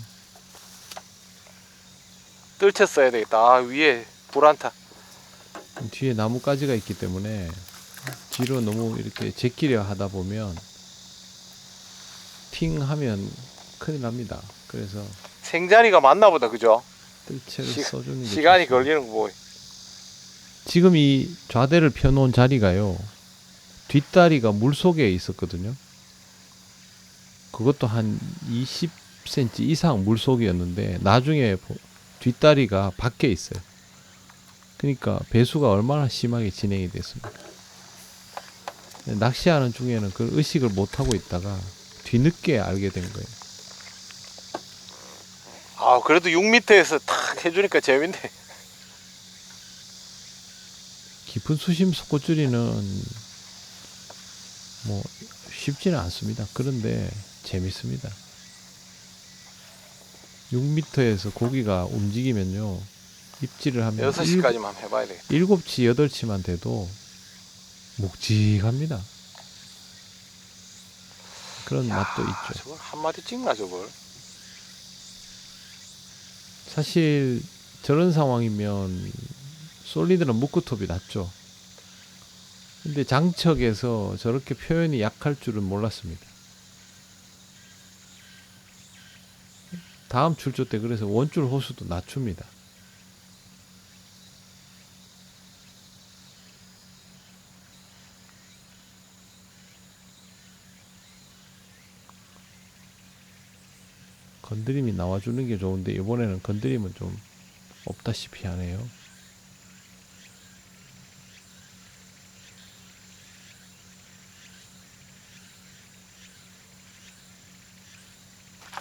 뜰채 써야 되겠다. 아, 위에 불안타. 뒤에 나뭇가지가 있기 때문에 뒤로 너무 이렇게 제끼려 하다 보면 팅 하면 큰일 납니다. 그래서 생자리가 맞나 보다. 그죠? 뜰채를 시- 써주는 게 시간이 좋습니다. 걸리는 거 보이. 지금 이 좌대를 펴놓은 자리가요. 뒷다리가 물속에 있었거든요. 그것도 한 20cm 이상 물속이었는데 나중에 뒷다리가 밖에 있어요. 그러니까 배수가 얼마나 심하게 진행이 됐습니다. 낚시하는 중에는 그 의식을 못하고 있다가 뒤늦게 알게 된 거예요. 아, 그래도 6m에서 탁 해주니까 재밌네. 깊은 수심 속고줄이는 뭐 쉽지는 않습니다. 그런데 재밌습니다. 6m에서 고기가 움직이면요. 입질을 하면 6시까지만 한번 해봐야 되겠다. 7치, 8치만 돼도 묵직합니다. 그런 맛도 있죠. 저걸 한 마디 찍나 저걸. 사실 저런 상황이면 솔리드는 무크톱이 낫죠. 근데 장척에서 저렇게 표현이 약할 줄은 몰랐습니다. 다음 출조 때 그래서 원줄 호수도 낮춥니다. 건드림이 나와주는 게 좋은데 이번에는 건드림은 좀 없다시피 하네요.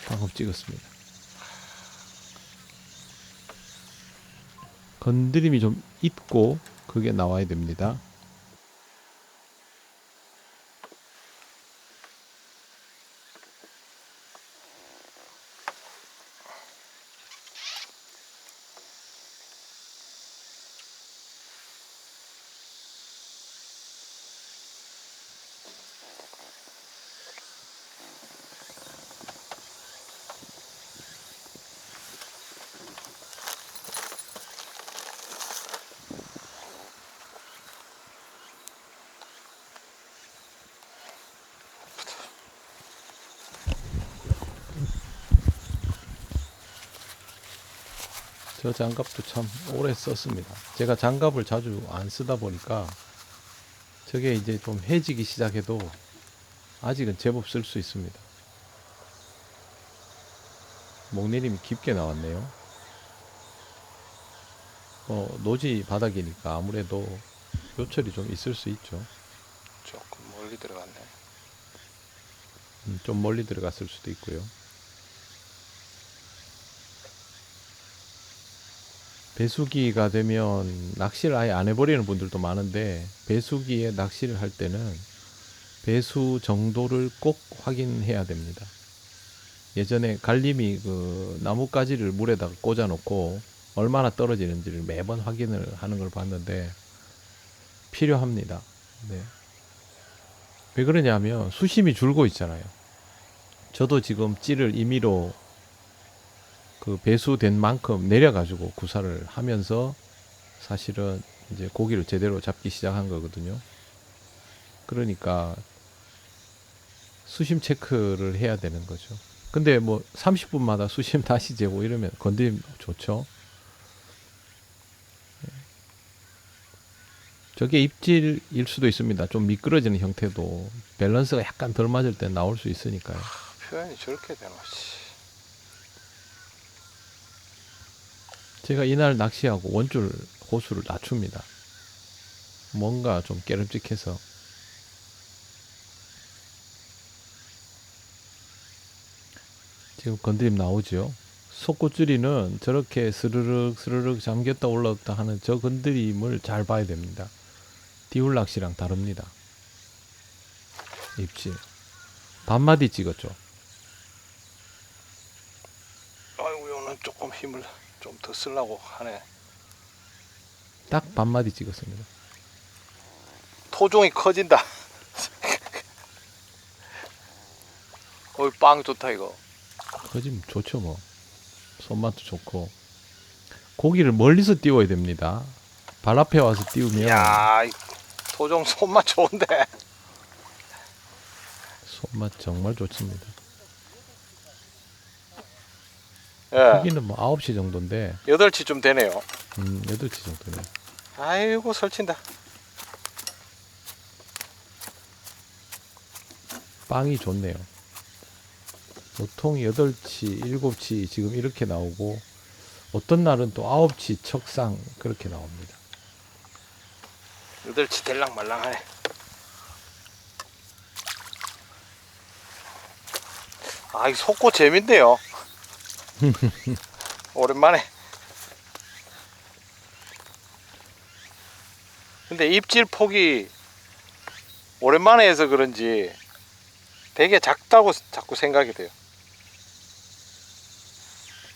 방금 찍었습니다. 건드림이 좀 있고 그게 나와야 됩니다. 저 장갑도 참 오래 썼습니다. 제가 장갑을 자주 안 쓰다 보니까 저게 이제 좀 해지기 시작해도 아직은 제법 쓸 수 있습니다. 목내림이 깊게 나왔네요. 노지 바닥이니까 아무래도 요철이 좀 있을 수 있죠. 조금 멀리 들어갔네. 좀 멀리 들어갔을 수도 있고요. 배수기가 되면 낚시를 아예 안 해버리는 분들도 많은데, 배수기에 낚시를 할 때는 배수 정도를 꼭 확인해야 됩니다. 예전에 갈림이 그 나뭇가지를 물에다가 꽂아 놓고 얼마나 떨어지는지를 매번 확인을 하는 걸 봤는데 필요합니다. 네. 왜 그러냐면 수심이 줄고 있잖아요. 저도 지금 찌를 임의로 그 배수된 만큼 내려가지고 구사를 하면서 사실은 이제 고기를 제대로 잡기 시작한 거거든요. 그러니까 수심 체크를 해야 되는 거죠. 근데 뭐 30분마다 수심 다시 재고 이러면 건드림 좋죠. 저게 입질일 수도 있습니다. 좀 미끄러지는 형태도 밸런스가 약간 덜 맞을 때 나올 수 있으니까요. 표현이 저렇게 되나, 씨. 제가 이날 낚시하고 원줄 호수를 낮춥니다. 뭔가 좀 깨름직해서. 지금 건드림 나오죠. 속고줄이는 저렇게 스르륵 스르륵 잠겼다 올라왔다 하는 저 건드림을 잘 봐야 됩니다. 디울 낚시랑 다릅니다. 입질 반마디 찍었죠. 아이고, 오늘 조금 힘을 좀 더 쓰려고 하네. 딱 반마디 찍었습니다. 토종이 커진다. 어이, 빵 좋다 이거. 거짓 좋죠 뭐. 손맛도 좋고. 고기를 멀리서 띄워야 됩니다. 발 앞에 와서 띄우면 야, 이 토종 손맛 좋은데. 손맛 정말 좋습니다. 예, 크기는 뭐 9시 정도인데 8시쯤 되네요. 8시 정도네. 아이고, 설친다. 빵이 좋네요. 보통 8시, 7시 지금 이렇게 나오고 어떤 날은 또 9시 척상 그렇게 나옵니다. 8시 될랑 말랑하네. 아, 이 속고 재밌네요. 오랜만에. 근데 입질 폭이 오랜만에 해서 그런지 되게 작다고 자꾸 생각이 돼요.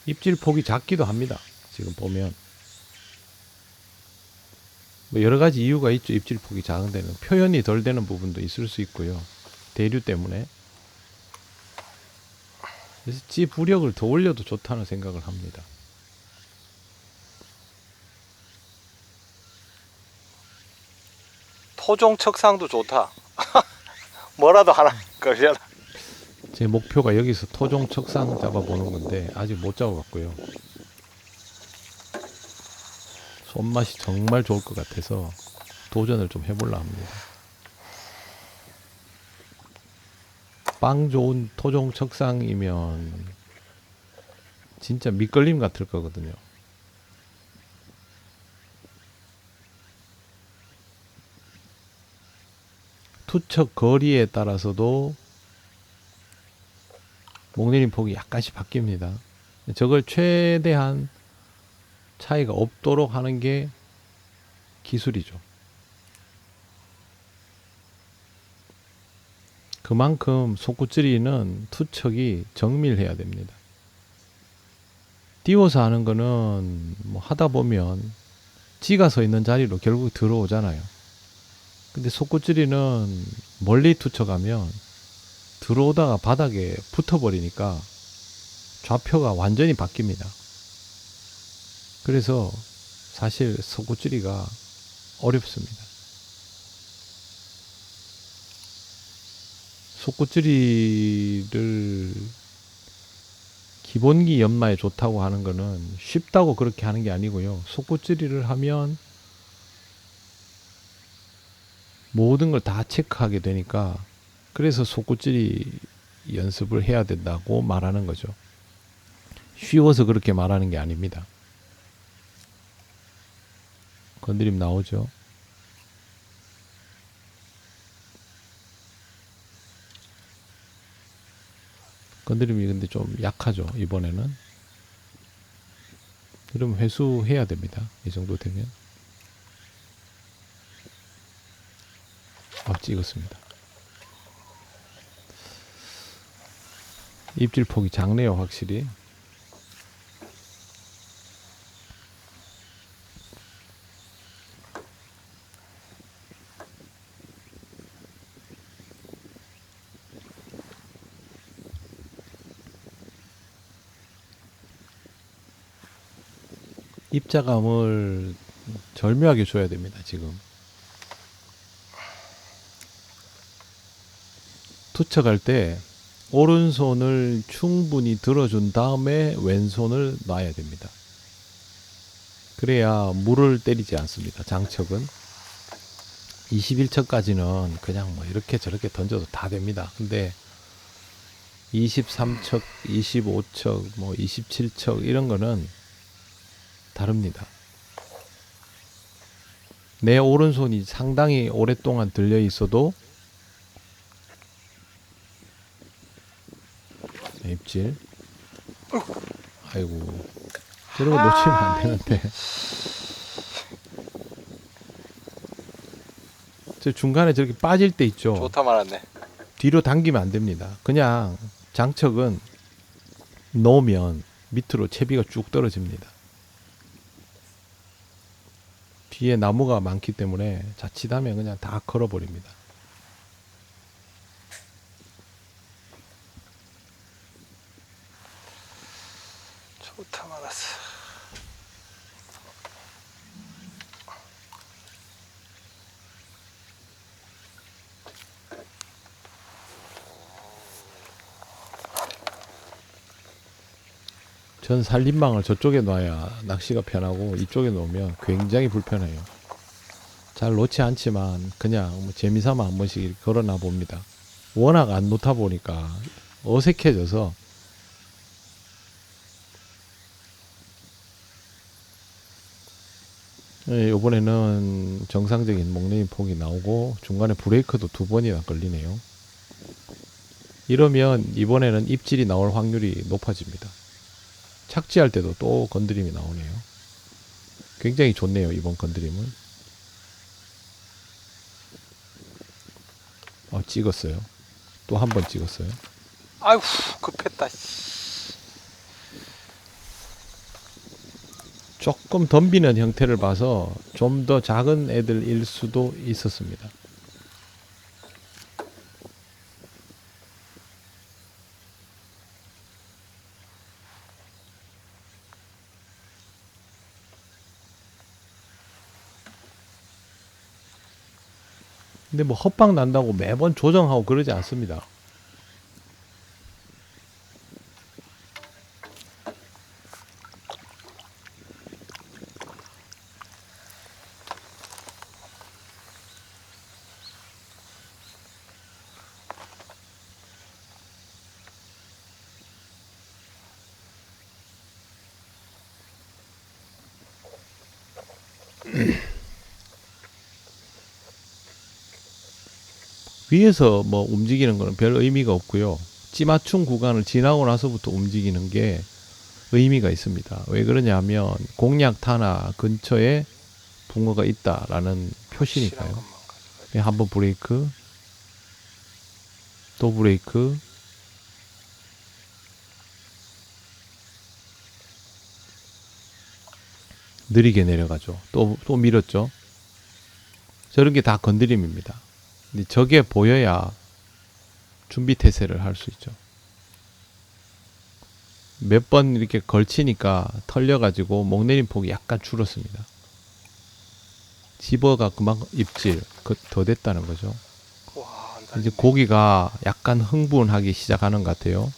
입질 폭이 작기도 합니다. 지금 보면 뭐 여러 가지 이유가 있죠. 입질 폭이 작은 데는 표현이 덜 되는 부분도 있을 수 있고요. 대류 때문에. 그래서 찌 부력을 더 올려도 좋다는 생각을 합니다. 토종 척상도 좋다. 뭐라도 하나 걸려라. 제 목표가 여기서 토종 척상 잡아보는 건데 아직 못 잡아봤고요. 손맛이 정말 좋을 것 같아서 도전을 좀 해보려 합니다. 빵 좋은 토종 척상이면 진짜 밑걸림 같을 거거든요. 투척 거리에 따라서도 목내림 폭이 약간씩 바뀝니다. 저걸 최대한 차이가 없도록 하는 게 기술이죠. 그만큼 속구찌리는 투척이 정밀해야 됩니다. 띄워서 하는 거는 뭐 하다 보면 찌가 서 있는 자리로 결국 들어오잖아요. 근데 속구찌리는 멀리 투척하면 들어오다가 바닥에 붙어버리니까 좌표가 완전히 바뀝니다. 그래서 사실 속구찌리가 어렵습니다. 속구찌리를 기본기 연마에 좋다고 하는 거는 쉽다고 그렇게 하는 게 아니고요. 속구찌리를 하면 모든 걸 다 체크하게 되니까 그래서 속구찌리 연습을 해야 된다고 말하는 거죠. 쉬워서 그렇게 말하는 게 아닙니다. 건드림 나오죠. 건드림이 근데 좀 약하죠, 이번에는. 그럼 회수해야 됩니다. 이 정도 되면. 찍었습니다. 입질 폭이 작네요, 확실히. 입자감을 절묘하게 줘야 됩니다, 지금. 투척할 때 오른손을 충분히 들어준 다음에 왼손을 놔야 됩니다. 그래야 물을 때리지 않습니다. 장척은 21척까지는 그냥 뭐 이렇게 저렇게 던져도 다 됩니다. 근데 23척, 25척, 뭐 27척 이런 거는 다릅니다. 내 오른손이 상당히 오랫동안 들려 있어도 입질. 아이고, 저러고 놓치면 안 되는데. 저 중간에 저렇게 빠질 때 있죠. 좋다 말았네. 뒤로 당기면 안 됩니다. 그냥 장척은 놓으면 밑으로 채비가 쭉 떨어집니다. 뒤에 나무가 많기 때문에 자칫하면 그냥 다 걸어버립니다. 좋다 말았어. 전 살림망을 저쪽에 놔야 낚시가 편하고 이쪽에 놓으면 굉장히 불편해요. 잘 놓지 않지만 그냥 뭐 재미삼아 한 번씩 이렇게 걸어놔 봅니다. 워낙 안 놓다 보니까 어색해져서. 이번에는 정상적인 목내림 폭이 나오고 중간에 브레이크도 2번이나 걸리네요. 이러면 이번에는 입질이 나올 확률이 높아집니다. 착지할 때도 또 건드림이 나오네요. 굉장히 좋네요, 이번 건드림은. 찍었어요. 또 한 번 찍었어요. 아이고 급했다. 조금 덤비는 형태를 봐서 좀 더 작은 애들일 수도 있었습니다. 근데 뭐 헛방 난다고 매번 조정하고 그러지 않습니다. 위에서 뭐 움직이는 거는 별 의미가 없고요. 찌맞춤 구간을 지나고 나서부터 움직이는 게 의미가 있습니다. 왜 그러냐면 공략 타나 근처에 붕어가 있다라는 표시니까요. 한번 브레이크, 또 브레이크, 느리게 내려가죠. 또 밀었죠. 저런 게 다 건드림입니다. 근데 저게 보여야 준비 태세를 할 수 있죠. 몇 번 이렇게 걸치니까 털려가지고 목내림 폭이 약간 줄었습니다. 집어가 그만큼 입질 더 됐다는 거죠. 와, 이제 고기가 약간 흥분하기 시작하는 것 같아요.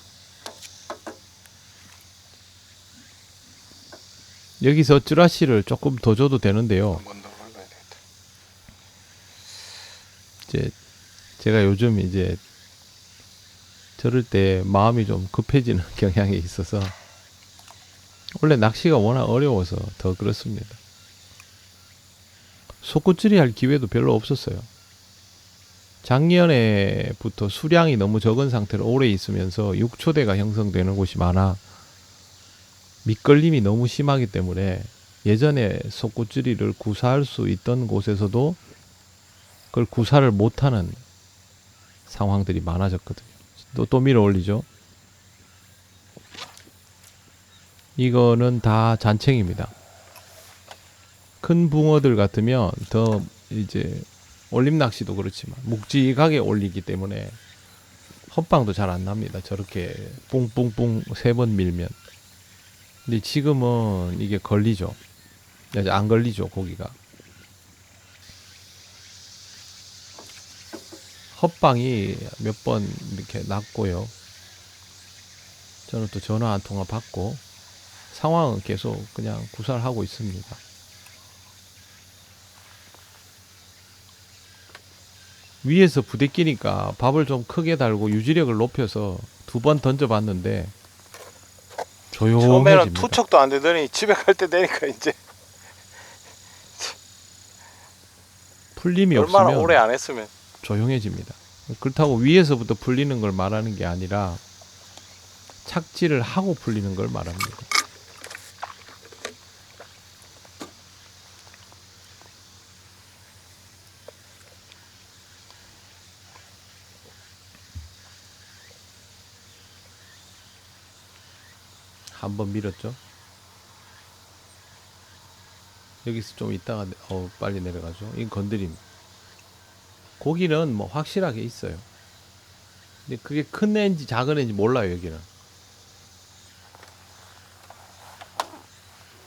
여기서 쯔라시를 조금 더 줘도 되는데요. 한 번 더 걸러야 되겠다. 이제 제가 요즘 이제 저럴 때 마음이 좀 급해지는 경향이 있어서 원래 낚시가 워낙 어려워서 더 그렇습니다. 속구찌리 할 기회도 별로 없었어요. 작년에부터 수량이 너무 적은 상태로 오래 있으면서 육초대가 형성되는 곳이 많아 밑걸림이 너무 심하기 때문에 예전에 속구찌리를 구사할 수 있던 곳에서도 그걸 구사를 못하는 상황들이 많아졌거든요. 또 밀어 올리죠. 이거는 다 잔챙입니다. 큰 붕어들 같으면 더 이제 올림 낚시도 그렇지만 묵직하게 올리기 때문에 헛방도 잘 안 납니다. 저렇게 뿡뿡뿡 3번 밀면. 근데 지금은 이게 걸리죠. 안 걸리죠, 고기가. 헛방이 몇 번 이렇게 났고요. 저는 또 전화 한 통화 받고 상황은 계속 그냥 구사를 하고 있습니다. 위에서 부대끼니까 밥을 좀 크게 달고 유지력을 높여서 2번 던져봤는데 처음에는 조용해집니다. 투척도 안 되더니 집에 갈 때 되니까 이제 풀림이 얼마나 없으면 오래 안 했으면. 조용해집니다. 그렇다고 위에서부터 풀리는 걸 말하는 게 아니라 착지를 하고 풀리는 걸 말합니다. 한번 밀었죠. 여기서 좀 있다가 빨리 내려가죠. 이건 건드림. 고기는 뭐 확실하게 있어요. 근데 그게 큰 애인지 작은 애인지 몰라요. 여기는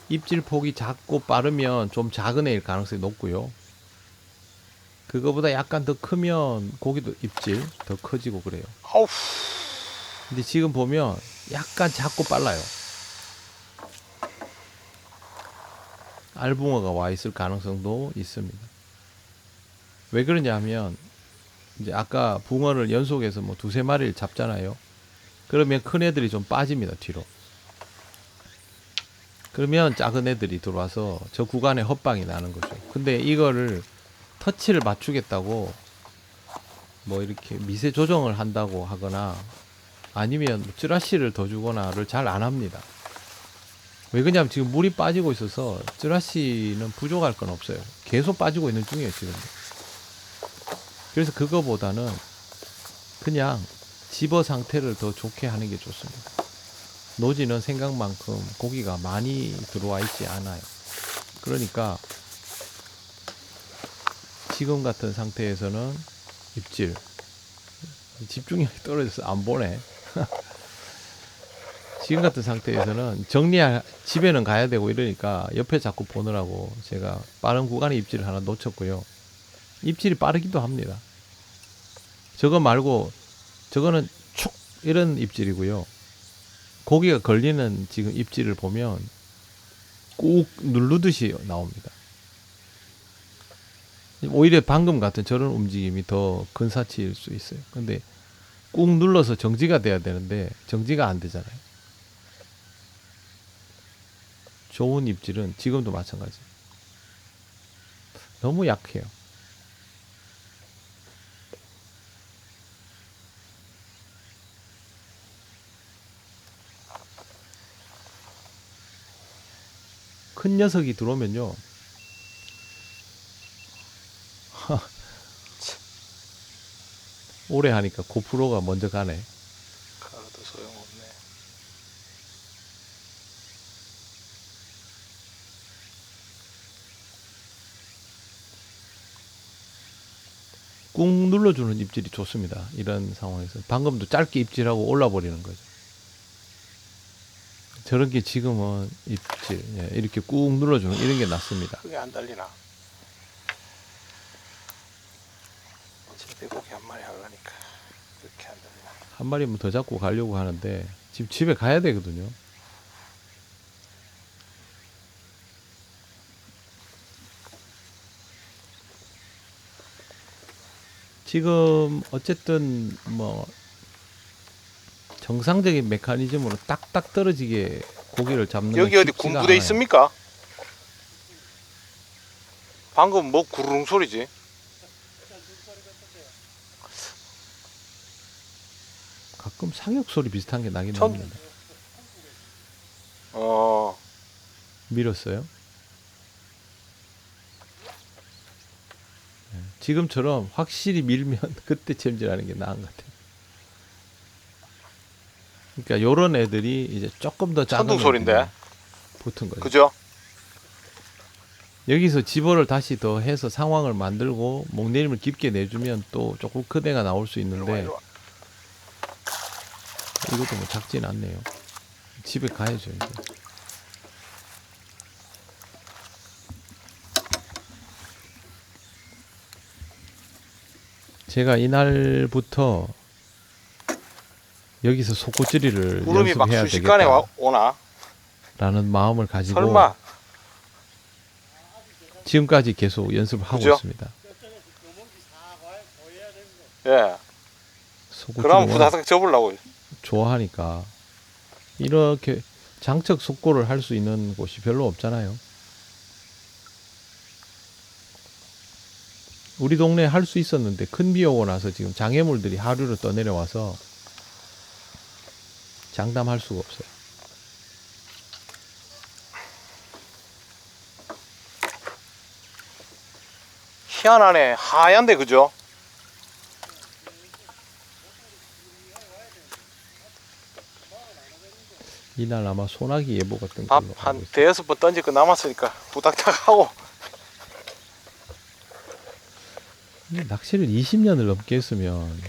입질 폭이 작고 빠르면 좀 작은 애일 가능성이 높고요. 그거보다 약간 더 크면 고기도 입질 더 커지고 그래요. 아우, 근데 지금 보면 약간 작고 빨라요. 알붕어가 와 있을 가능성도 있습니다. 왜 그러냐 하면 이제 아까 붕어를 연속해서 뭐 2~3마리를 잡잖아요. 그러면 큰 애들이 좀 빠집니다, 뒤로. 그러면 작은 애들이 들어와서 저 구간에 헛방이 나는 거죠. 근데 이거를 터치를 맞추겠다고 뭐 이렇게 미세 조정을 한다고 하거나 아니면 찌라시를 더 주거나를 잘 안 합니다. 왜 그러냐면 지금 물이 빠지고 있어서 찌라시는 부족할 건 없어요. 계속 빠지고 있는 중이에요, 지금. 그래서 그거보다는 그냥 집어 상태를 더 좋게 하는 게 좋습니다. 노지는 생각만큼 고기가 많이 들어와 있지 않아요. 그러니까 지금 같은 상태에서는 입질, 집중력이 떨어져서 안 보네. 지금 같은 상태에서는 집에는 가야 되고 이러니까 옆에 자꾸 보느라고 제가 빠른 구간에 입질을 하나 놓쳤고요. 입질이 빠르기도 합니다. 저거 말고 저거는 촉 이런 입질이고요. 고기가 걸리는 지금 입질을 보면 꾹 누르듯이 나옵니다. 오히려 방금 같은 저런 움직임이 더 근사치일 수 있어요. 근데 꾹 눌러서 정지가 돼야 되는데 정지가 안 되잖아요. 좋은 입질은 지금도 마찬가지. 너무 약해요. 큰 녀석이 들어오면요. 오래 하니까 고프로가 먼저 가네. 가도 소용없네. 꾹 눌러주는 입질이 좋습니다. 이런 상황에서. 방금도 짧게 입질하고 올라버리는 거죠. 저런 게 지금은 입질, 이렇게 꾹 눌러주는 이런 게 낫습니다. 그게 안 달리나? 제대고기 한 마리 하려니까 그렇게 안 달리나? 한 마리만 더 잡고 가려고 하는데 지금 집에 가야 되거든요. 지금 어쨌든 뭐 정상적인 메커니즘으로 딱딱 떨어지게 고기를 잡는 건 여기 어디 쉽지가 군부대 않아요. 있습니까? 방금 뭐 구르릉 소리지? 가끔 상역 소리 비슷한 게 나긴 천- 납니다. 어, 밀었어요. 네, 지금처럼 확실히 밀면 그때 챔질하는 게 나은 것 같아요. 그러니까 요런 애들이 이제 조금 더 작은 천둥 소린데? 애들이 붙은 거죠. 그죠? 여기서 집어를 다시 더 해서 상황을 만들고 목내림을 깊게 내주면 또 조금 큰 애가 나올 수 이리 와, 있는데 이리 와. 이것도 뭐 작진 않네요. 집에 가야죠 이제. 제가 이날부터 여기서 속고찌리를 구름이 막 연습해야 순식간에 오나? 되겠다라는 마음을 가지고 설마? 지금까지 계속 연습을 하고 그죠? 있습니다. 예. 속고찌리 그럼 워낙 후다닥 접으려고. 좋아하니까 이렇게 장척 속고를 할 수 있는 곳이 별로 없잖아요. 우리 동네에 할 수 있었는데 큰 비 오고 나서 지금 장애물들이 하류로 떠내려와서 장담할 수가 없어요. 희한하네. 하얀데, 그죠? 이날 아마 소나기 예보 같은 밥 걸로 알고 한 있어요. 대여섯 번 던질 거 남았으니까 부탁탁 하고. 낚시를 20년을 넘게 했으면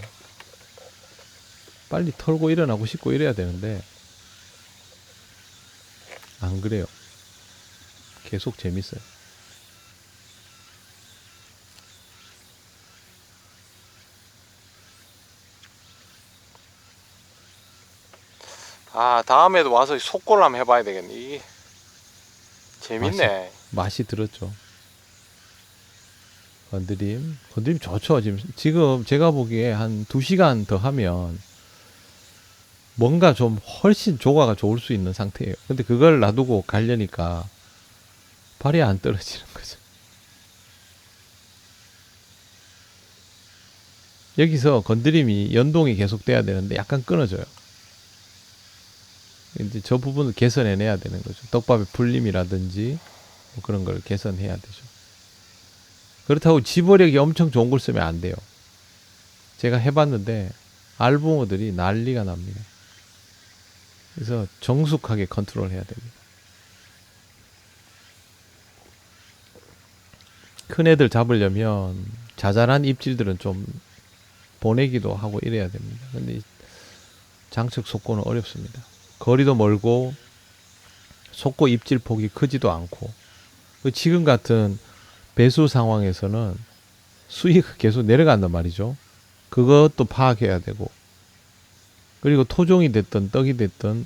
빨리 털고 일어나고 싶고 이래야 되는데 안 그래요. 계속 재밌어요. 아, 다음에도 와서 속골 한번 해봐야 되겠네. 이게 재밌네. 맛이 들었죠. 건드림 좋죠. 지금 제가 보기에 한 2시간 더 하면 뭔가 좀 훨씬 조과가 좋을 수 있는 상태예요. 근데 그걸 놔두고 가려니까 발이 안 떨어지는 거죠. 여기서 건드림이 연동이 계속 돼야 되는데 약간 끊어져요. 이제 저 부분을 개선해내야 되는 거죠. 떡밥의 풀림이라든지 뭐 그런 걸 개선해야 되죠. 그렇다고 지버력이 엄청 좋은 걸 쓰면 안 돼요. 제가 해봤는데 알붕어들이 난리가 납니다. 그래서 정숙하게 컨트롤 해야 됩니다. 큰 애들 잡으려면 자잘한 입질들은 좀 보내기도 하고 이래야 됩니다. 근데 장척 속고는 어렵습니다. 거리도 멀고 속고 입질 폭이 크지도 않고 지금 같은 배수 상황에서는 수위가 계속 내려간단 말이죠. 그것도 파악해야 되고 그리고 토종이 됐든 떡이 됐든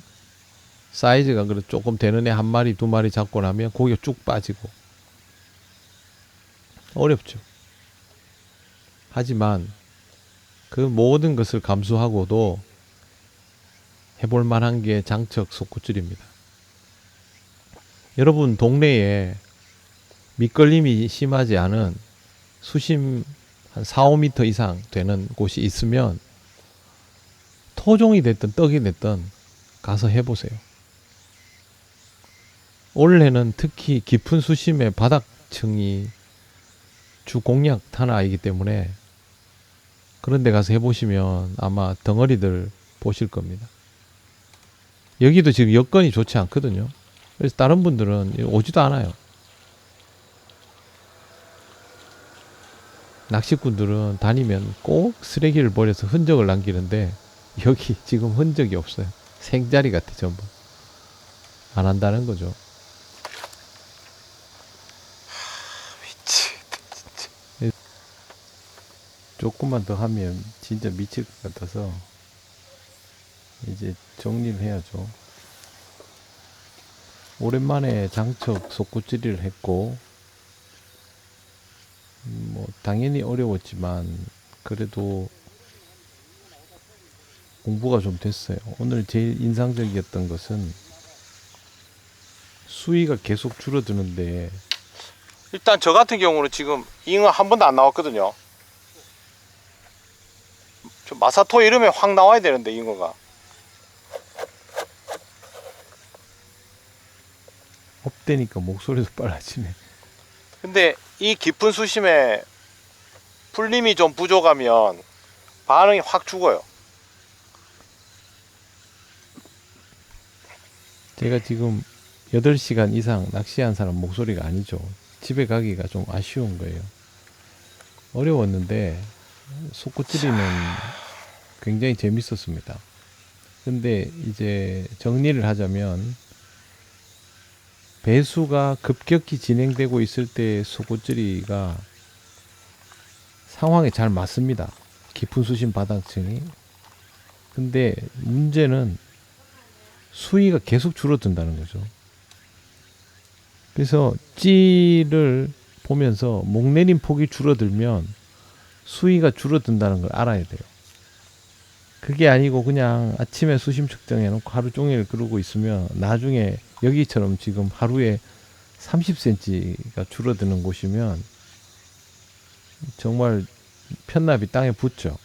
사이즈가 그래 조금 되는 애 한 마리 두 마리 잡고 나면 고기가 쭉 빠지고 어렵죠. 하지만 그 모든 것을 감수하고도 해볼 만한 게 장척 속구줄입니다. 여러분 동네에 밑걸림이 심하지 않은 수심 한 4, 5m 이상 되는 곳이 있으면 토종이 됐든 떡이 됐든 가서 해보세요. 올해는 특히 깊은 수심의 바닥층이 주 공략 탄화이기 때문에 그런 데 가서 해보시면 아마 덩어리들 보실 겁니다. 여기도 지금 여건이 좋지 않거든요. 그래서 다른 분들은 오지도 않아요. 낚시꾼들은 다니면 꼭 쓰레기를 버려서 흔적을 남기는데 여기 지금 흔적이 없어요. 생자리 같아 전부. 안 한다는 거죠. 미치. 조금만 더 하면 진짜 미칠 것 같아서 이제 정리를 해야죠. 오랜만에 장척 속구찌리를 했고 뭐 당연히 어려웠지만 그래도 공부가 좀 됐어요. 오늘 제일 인상적이었던 것은 수위가 계속 줄어드는데 일단 저 같은 경우는 지금 잉어 한 번도 안 나왔거든요. 저 마사토 이러면 확 나와야 되는데 잉어가. 업되니까 목소리도 빨라지네. 근데 이 깊은 수심에 풀림이 좀 부족하면 반응이 확 죽어요. 제가 지금 8시간 이상 낚시한 사람 목소리가 아니죠. 집에 가기가 좀 아쉬운 거예요. 어려웠는데 속구찌리는 굉장히 재밌었습니다. 근데 이제 정리를 하자면 배수가 급격히 진행되고 있을 때 속구찌리가 상황에 잘 맞습니다. 깊은 수심 바닥층이. 근데 문제는 수위가 계속 줄어든다는 거죠. 그래서 찌를 보면서 목내림 폭이 줄어들면 수위가 줄어든다는 걸 알아야 돼요. 그게 아니고 그냥 아침에 수심 측정해 놓고 하루 종일 그러고 있으면 나중에 여기처럼 지금 하루에 30cm가 줄어드는 곳이면 정말 편납이 땅에 붙죠.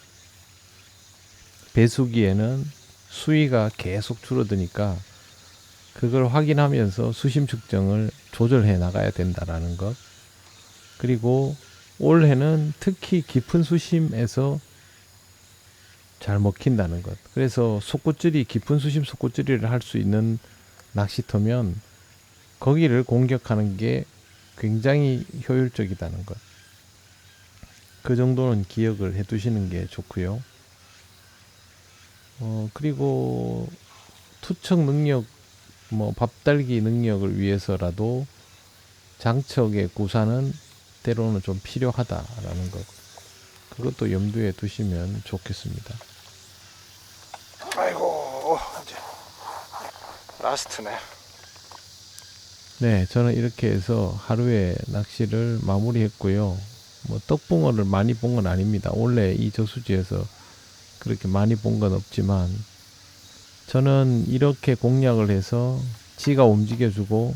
배수기에는 수위가 계속 줄어드니까 그걸 확인하면서 수심 측정을 조절해 나가야 된다라는 것. 그리고 올해는 특히 깊은 수심에서 잘 먹힌다는 것. 그래서 속구찌리, 깊은 수심 속구찌리를 할 수 있는 낚시터면 거기를 공격하는 게 굉장히 효율적이다는 것. 그 정도는 기억을 해 두시는 게 좋고요. 그리고 투척 능력, 뭐 밥달기 능력을 위해서라도 장척의 구사는 때로는 좀 필요하다라는 것. 그것도 염두에 두시면 좋겠습니다. 아이고 이제 라스트네. 네, 저는 이렇게 해서 하루의 낚시를 마무리했고요. 뭐 떡붕어를 많이 본 건 아닙니다. 원래 이 저수지에서 그렇게 많이 본 건 없지만 저는 이렇게 공략을 해서 지가 움직여주고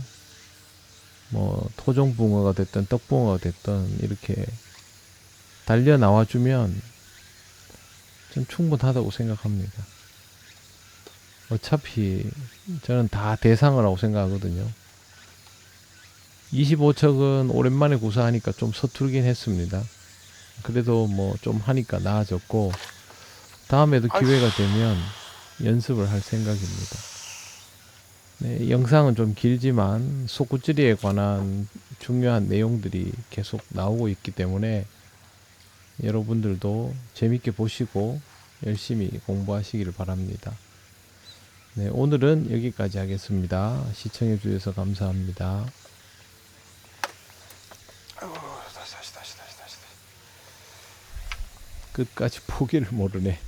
뭐 토종붕어가 됐든 떡붕어가 됐든 이렇게 달려 나와주면 전 충분하다고 생각합니다. 어차피 저는 다 대상어라고 생각하거든요. 25척은 오랜만에 구사하니까 좀 서툴긴 했습니다. 그래도 뭐 좀 하니까 나아졌고 다음에도 기회가 되면 연습을 할 생각입니다. 네, 영상은 좀 길지만 속구찌리에 관한 중요한 내용들이 계속 나오고 있기 때문에 여러분들도 재밌게 보시고 열심히 공부하시기를 바랍니다. 네, 오늘은 여기까지 하겠습니다. 시청해 주셔서 감사합니다. 다시. 끝까지 포기를 모르네.